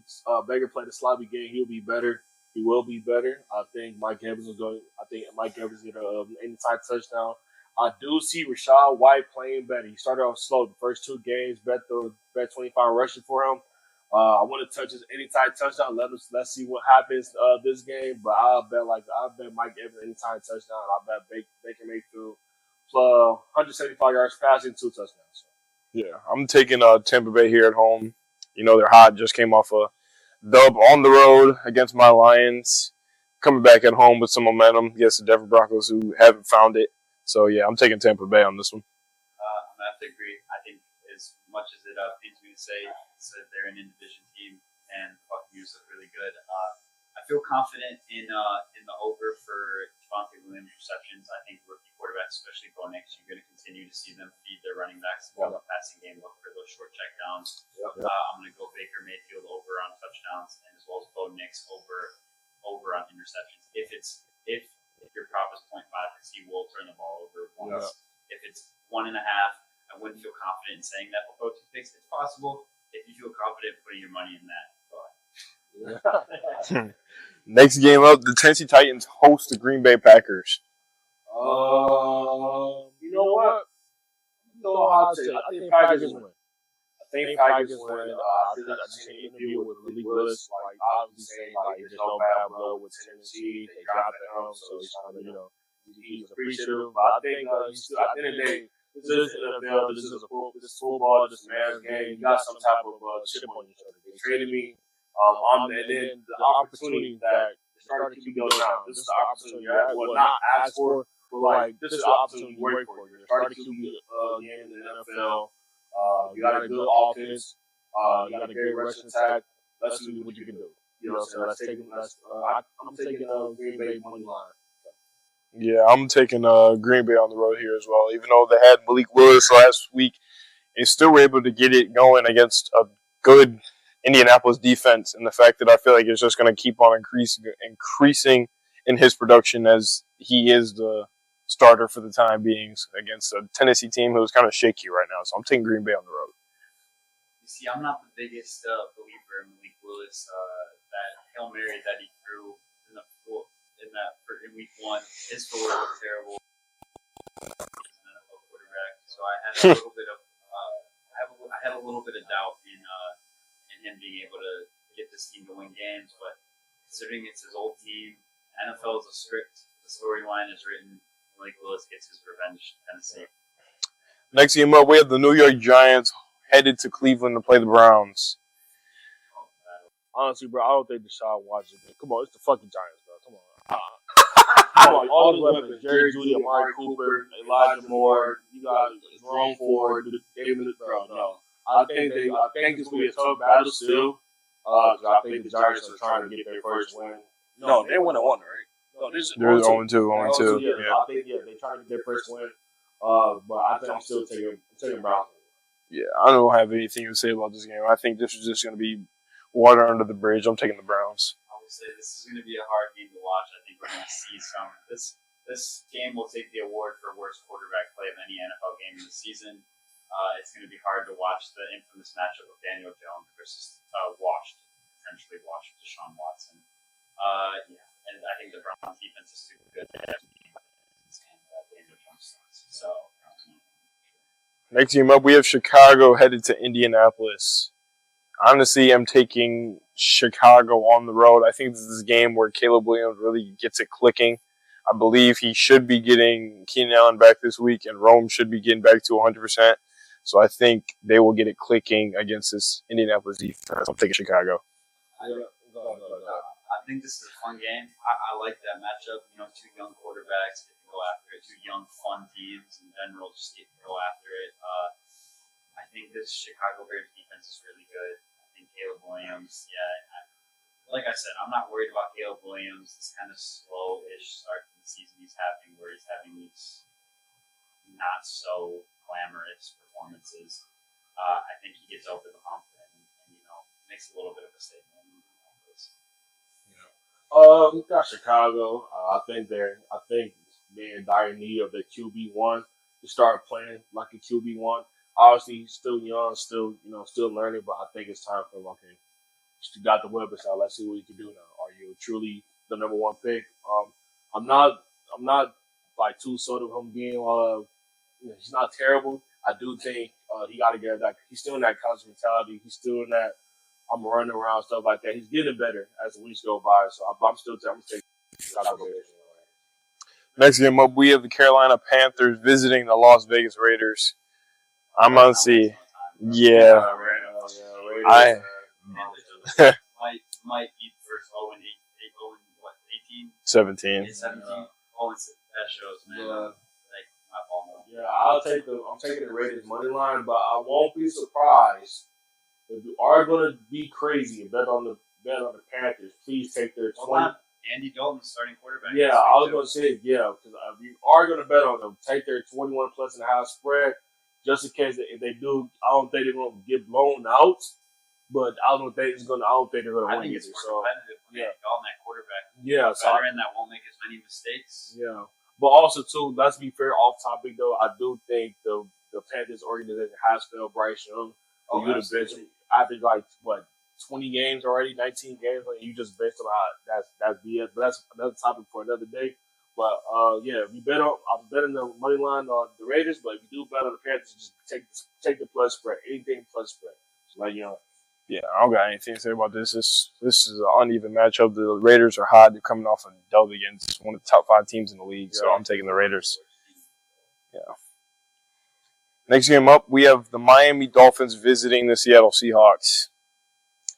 S2: Baker played a sloppy game. He'll be better. He will be better. I think Mike Evans is going. I think Mike Evans is going to anytime touchdown. I do see Rachaad White playing better. He started off slow the first 2 games. Bet 25 rushing for him. I want to touch his anytime touchdown. Let's see what happens this game. But I bet Mike Evans anytime touchdown. I bet Baker Mayfield 175 yards passing, 2 touchdowns.
S1: Yeah, I'm taking Tampa Bay here at home. You know they're hot. Just came off a dub on the road against my Lions. Coming back at home with some momentum against the Denver Broncos, who haven't found it. So yeah, I'm taking Tampa Bay on this one.
S3: I have to agree. I think as much as it pains me to say, they're an in-division team and the Buccaneers look really good. I feel confident in the over for Javonte Williams receptions. I think rookie quarterbacks, especially going next, you're going to continue to see them feed their running backs the passing game, look for those short check downs. I'm going to go Baker Mayfield over on touchdowns, and as well as Bo Nix over on interceptions. If your prop is 0.5, because he will turn the ball over once. If it's 1.5, I wouldn't feel confident in saying that will go to picks. It's possible. If you feel confident putting your money in that, go ahead.
S1: Next game up, the Tennessee Titans host the Green Bay Packers.
S2: You know what? I think Packers win. I think Packers win. I just seen an interview with Malik Willis, like obviously saying like there's no bad blood with Tennessee. They got the helm, so he's trying to he's appreciative. But I think he's still, at the end of the day, this is NFL. This is football. This man's game. You got some type of chip on your shoulder. They traded me. And then the opportunity that the starting QB goes down. This is the opportunity not asked for, but like this is the opportunity you work for. You're starting QB again in the NFL. You got a good offense. You got a great rushing attack. Let's see what you can do. So I'm taking Green Bay money line.
S1: Yeah, I'm taking Green Bay on the road here as well. Even though they had Malik Willis last week, they still were able to get it going against a good Indianapolis defense. And the fact that I feel like it's just going to keep on increasing in his production as he is the starter for the time being against a Tennessee team who's kind of shaky right now. So I'm taking Green Bay on the road.
S3: You see, I'm not the biggest believer in Malik Willis. That Hail Mary that he threw in week 1, his footwork was terrible. Quarterback. So I had a little bit of I had a little bit of doubt in him being able to get this team to win games, but considering it's his old team, NFL is a script. The storyline is written. Malik Willis gets his revenge in Tennessee.
S1: Next game up, we have the New York Giants headed to Cleveland to play the Browns.
S2: Honestly, bro, I don't think Deshaun watches it. Come on, it's the fucking Giants, bro. Come on. Come on, all these weapons. Jerry Jeudy, Amari Cooper, Elijah Moore, you got Jerome Ford, David, bro, no. I think it's going to be a tough battle still. I think the Giants are trying to get their first win. No, they won at 1, right? No,
S1: they're 0-2.
S2: Yeah. I think they trying to get their first win. But I think I'm still taking Browns.
S1: Yeah, I don't have anything to say about this game. I think this is just going to be water under the bridge. I'm taking the Browns.
S3: I would say this is going to be a hard game to watch. I think we're going to see some. This game will take the award for worst quarterback play of any NFL game in the season. It's going to be hard to watch the infamous matchup of Daniel Jones versus potentially washed Deshaun Watson. And I think the Browns defense is super good. And Daniel Jones sucks. So.
S1: Next game up, we have Chicago headed to Indianapolis. Honestly, I'm taking Chicago on the road. I think this is a game where Caleb Williams really gets it clicking. I believe he should be getting Keenan Allen back this week, and Rome should be getting back to 100%. So I think they will get it clicking against this Indianapolis defense. I'm taking Chicago.
S3: I think this is a fun game. I like that matchup. Two young quarterbacks get to go after it. Two young, fun teams in general just get to go after it. I think this Chicago Bears defense is really good. I think Caleb Williams, like I said, I'm not worried about Caleb Williams. This kind of slow-ish start to the season he's having, where he's having these not so glamorous performances. I think he gets over the hump and makes a little bit of a statement.
S2: Got Chicago. I think they're in dire need of the QB1 to start playing like a QB1. Obviously, he's still young, still learning, but I think it's time for him. Okay, you got the weapons now. Let's see what you can do now. Are you truly the number 1 pick? I'm not like too sort of him being. He's not terrible. I do think he got to get that. He's still in that college mentality. He's still in that. I'm running around stuff like that. He's getting better as the weeks go by. So I'm still taking Chicago Bears.
S1: Next game up, we have the Carolina Panthers visiting the Las Vegas Raiders. I'm gonna see. Yeah, I
S3: might be first 18.
S1: 17.
S3: 17. Oh, that shows, man. Like my ball.
S2: Yeah, I'm taking the Raiders money line, but I won't be surprised if you are going to be crazy and bet on the Panthers. Please take their 20.
S3: Andy Dalton, starting quarterback.
S2: Yeah, I was going to say because if you are going to bet on them, take their 21 plus and a half spread, just in case if they do. I don't think they're going to get blown out, but I don't think they're going to win.
S3: I think it's more competitive.
S2: Yeah,
S3: Dalton at quarterback.
S2: Yeah,
S3: so veteran that won't make as many mistakes.
S2: Yeah, but also too, let's be fair. Off topic though, I do think the Panthers organization has failed Bryce Young. For you to bench him after 20 games already, 19 games, and you just benched him out. That's BS. But that's another topic for another day. But if you bet on, I'm betting the money line on the Raiders. But if you do bet on the Panthers, just take the plus spread. Anything plus spread.
S1: Yeah, I don't got anything to say about this. This is an uneven matchup. The Raiders are hot. They're coming off a dub against one of the top 5 teams in the league, so I'm taking the Raiders. Yeah. Next game up, we have the Miami Dolphins visiting the Seattle Seahawks.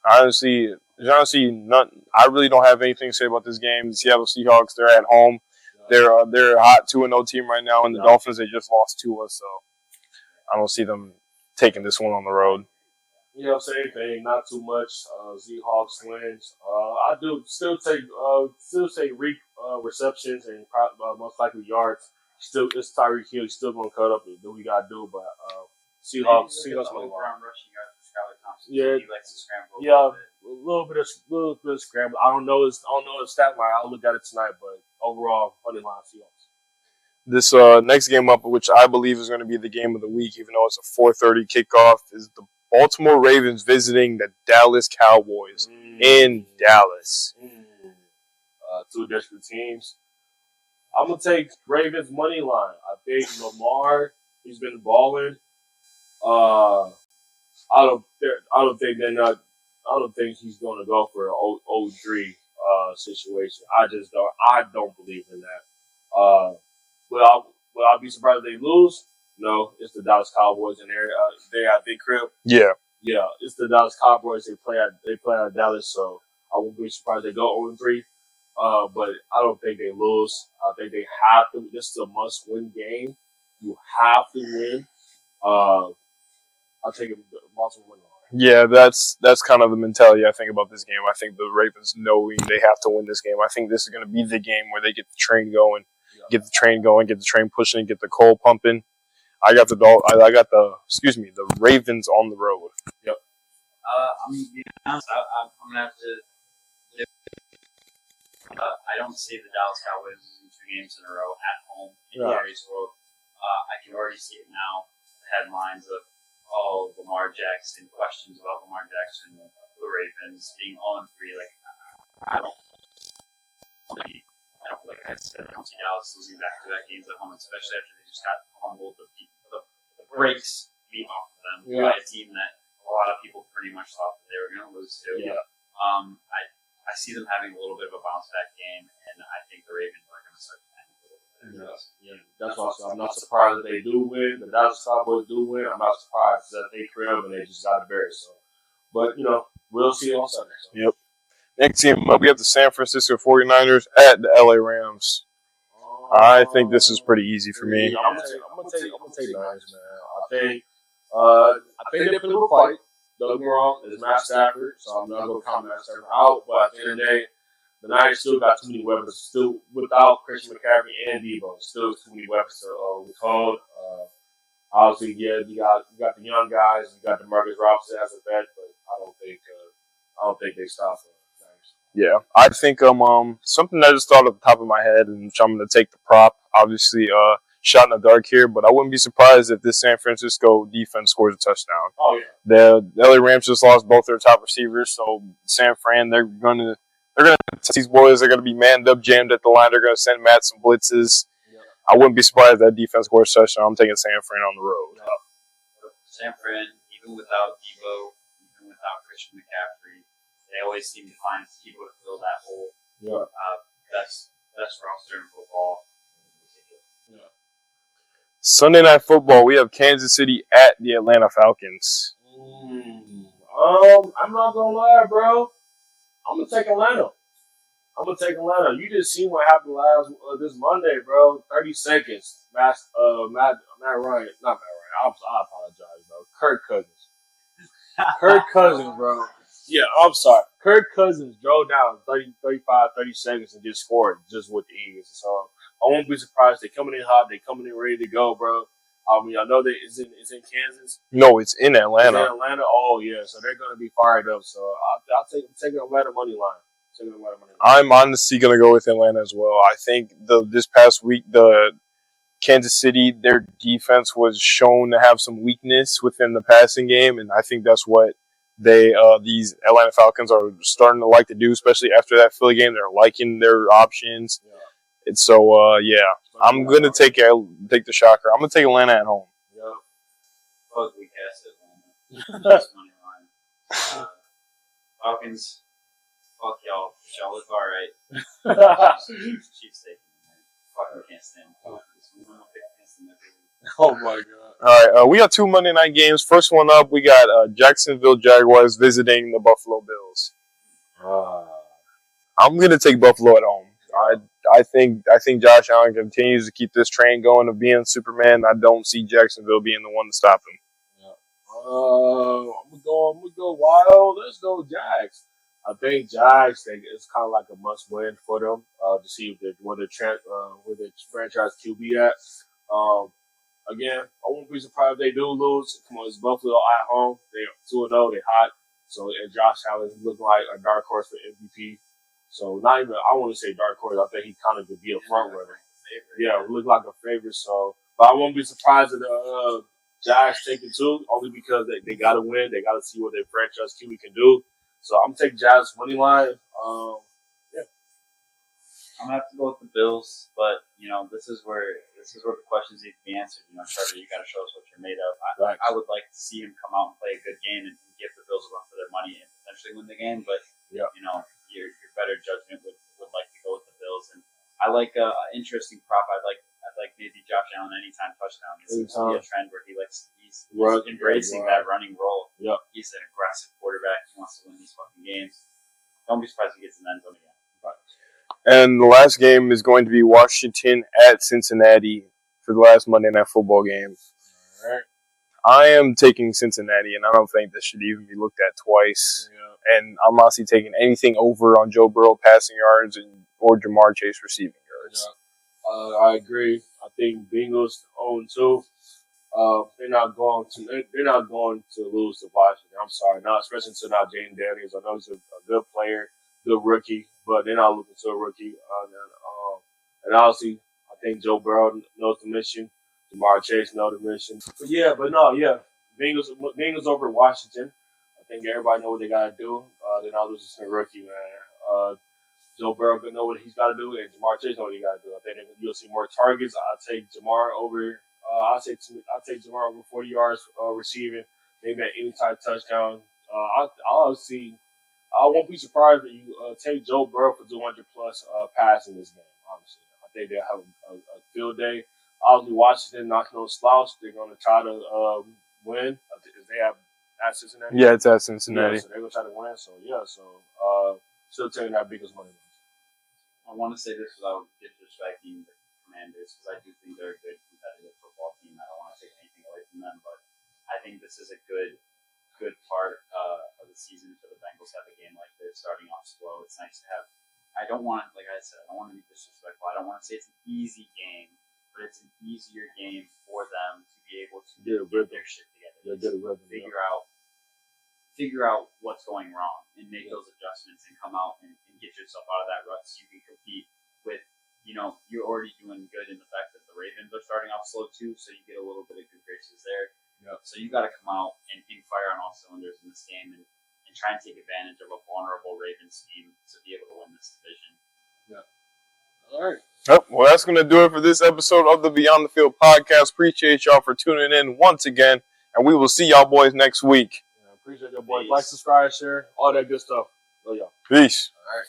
S1: Honestly, I really don't have anything to say about this game. The Seattle Seahawks, they're at home. They're a hot 2-0 team right now, and the Dolphins, they just lost to us, so I don't see them taking this one on the road.
S2: Same thing, not too much. Seahawks wins. I do still take receptions and most likely yards. Still, it's Tyreek Hill. He's still gonna cut up and do what he gotta do. But Seahawks win.
S3: Around rushing yards for Skylar Thompson.
S2: Yeah,
S3: he likes to scramble.
S2: Yeah, a little bit of scramble. I don't know his stat line. I'll look at it tonight. But overall, money line Seahawks.
S1: This next game up, which I believe is going to be the game of the week, even though it's a 4:30 kickoff, is the Baltimore Ravens visiting the Dallas Cowboys in Dallas.
S2: 2 desperate teams. I'm gonna take Ravens money line. I think Lamar, he's been balling. I don't think he's gonna go for an 0-3 situation. I don't believe in that. Will I be surprised if they lose? No, it's the Dallas Cowboys and they at Big Crib.
S1: Yeah,
S2: it's the Dallas Cowboys. They play at Dallas, so I won't be surprised if they go 0-3. But I don't think they lose. I think they have to. This is a must-win game. You have to win. I'll take it. Baltimore win.
S1: Yeah, that's kind of the mentality I think about this game. I think the Ravens knowing they have to win this game. I think this is going to be the game where they get the train going, get the train pushing, get the coal pumping. I got the Ravens on the road.
S2: Yep.
S3: I'm gonna be honest. I'm gonna have to. I don't see the Dallas Cowboys losing 2 games in a row at home in Gary's world. I can already see it now. The headlines of Lamar Jackson, questions about Lamar Jackson, the Ravens being 0-3. I don't like I said, I don't see Dallas losing back-to-back games at home, especially after they just got humbled. The breaks beat off of them by a team that a lot of people pretty much thought that they were going to lose to.
S2: Yeah.
S3: I see them having a little bit of a bounce-back game, and I think the Ravens are going to start to tank a little bit.
S2: Yeah. That's why I'm not surprised that they do win. The Dallas Cowboys do win. I'm not surprised that they crib and they just got the Bears. So, but we'll see on Sunday. So.
S1: Yep. Next team up, we have the San Francisco 49ers at the LA Rams. I think this is pretty easy for me.
S2: I'm gonna take Niners, man. I think they put up a fight. Don't get me wrong, it's Matt Stafford, so I'm not going to count Matt Stafford out. But at the end of the day, the Niners still got too many weapons. Still, without Christian McCaffrey and Debo, still too many weapons to withhold. Obviously, you got the young guys. You got the Marcus Robinson as a vet, but I don't think they stop the Niners.
S1: Yeah, I think something I just thought at the top of my head, and which I'm going to take the prop. Obviously, shot in the dark here, but I wouldn't be surprised if this San Francisco defense scores a touchdown.
S2: Oh yeah.
S1: The LA Rams just lost both their top receivers, so San Fran they're gonna test these boys. They're gonna be manned up, jammed at the line. They're gonna send Matt some blitzes. Yeah. I wouldn't be surprised if that defense scores a touchdown. I'm taking San Fran on the road.
S3: Yeah. San Fran, even without Debo, even without Christian McCaffrey, they always seem to find people to fill that hole.
S2: Yeah.
S3: Best roster in football.
S1: Sunday Night Football, we have Kansas City at the Atlanta Falcons.
S2: I'm not gonna lie, bro. I'm gonna take Atlanta. You just seen what happened last this Monday, bro. 30 seconds. Matt Ryan, not Matt Ryan. I apologize, bro. Kirk Cousins, bro. Yeah, I'm sorry. Kirk Cousins drove down 30, 35, 30 seconds and just scored just with the Eagles. So I won't be surprised. They coming in hot. They coming in ready to go, bro. I mean, I know that it's in Kansas.
S1: No, it's in Atlanta.
S2: It's in Atlanta. Oh yeah, so they're gonna be fired up. So I'll take Atlanta money line.
S1: I'm honestly gonna go with Atlanta as well. I think this past week the Kansas City, their defense was shown to have some weakness within the passing game, and I think that's what these Atlanta Falcons are starting to like to do, especially after that Philly game. They're liking their options, and so I'm gonna take the shocker. I'm gonna take Atlanta at home.
S3: Yep. Fuck, we cast Atlanta. Just money line. Falcons. Fuck y'all. Y'all look alright. Chiefs taking it. Fuck, I can't stand it.
S2: Oh my god.
S1: All right, we got 2 Monday night games. First one up, we got Jacksonville Jaguars visiting the Buffalo Bills. I'm gonna take Buffalo at home. I think Josh Allen continues to keep this train going of being Superman. I don't see Jacksonville being the one to stop him.
S2: I'm gonna go wild. Let's go Jags. I think Jags. It's kind of like a must win for them to see where the franchise QB at. Again, I won't be surprised if they do lose. Come on, it's Buffalo at home. They're 2-0. They're hot. So, and Josh Allen is looking like a dark horse for MVP. So, not even, I want to say dark horse. I think he kind of could be a front runner. Yeah, look like a favorite. So, but I won't be surprised if the Jags take it too, only because they got to win. They got to see what their franchise QB can do. So, I'm taking Jags money line.
S3: I'm gonna have to go with the Bills, but this is where the questions need to be answered. Trevor, you got to show us what you're made of. I would like to see him come out and play a good game and give the Bills a run for their money and potentially win the game. But your better judgment would like to go with the Bills, and I like an interesting prop. I'd like maybe Josh Allen anytime touchdown. This seems to be a trend where he's embracing that running role.
S2: Yep.
S3: He's an aggressive quarterback. He wants to win these fucking games. Don't be surprised if he gets in the end zone again. Right.
S1: And the last game is going to be Washington at Cincinnati for the last Monday Night Football game.
S2: All right.
S1: I am taking Cincinnati, and I don't think this should even be looked at twice. Yeah. And I'm honestly taking anything over on Joe Burrow passing yards or Jamar Chase receiving yards.
S2: Yeah. I agree. I think Bengals 0-2. They're not going to lose to Washington. I'm sorry, not especially to not Jaden Daniels. I know he's a good player, good rookie, but they're not looking to a rookie. And honestly, I think Joe Burrow knows the mission. Jamar Chase knows the mission. Bengals over Washington. I think everybody knows what they got to do. They're not losing to a rookie, man. Joe Burrow know what he's got to do, and Jamar Chase know what he got to do. I think you'll see more targets. I'll take Jamar over. I'll take Jamar over 40 yards receiving, maybe an any-type touchdown. I won't be surprised if you take Joe Burrow for 200-plus passing this game, honestly. I think they'll have a field day. Obviously, Washington not no slouch. They're going to try to win. They have at Cincinnati.
S1: Yeah, it's at Cincinnati.
S2: Yeah, so they're going to try to win. Still taking that biggest money.
S3: I want to say this without disrespecting the Commanders because I do think they're a good competitive football team. I don't want to take anything away from them, but I think this is a good part of the season for the Bengals to have a game like this, starting off slow. It's nice to have. I don't want to be disrespectful. I don't want to say it's an easy game, but it's an easier game for them to be able to get their shit together. Figure out what's going wrong and make those adjustments and come out and get yourself out of that rut so you can compete with, you're already doing good in the fact that the Ravens are starting off slow too, so you get a little bit of good graces there. Yep. So you got to come out and fire on all cylinders in this game and try and take advantage of a vulnerable Ravens team to be able to win this division.
S2: Yeah. All right.
S1: Well, that's going to do it for this episode of the Beyond the Field podcast. Appreciate y'all for tuning in once again, and we will see y'all boys next week.
S2: Appreciate your boys. Like, subscribe, share, all that good stuff. Love y'all.
S1: Peace.
S2: All right.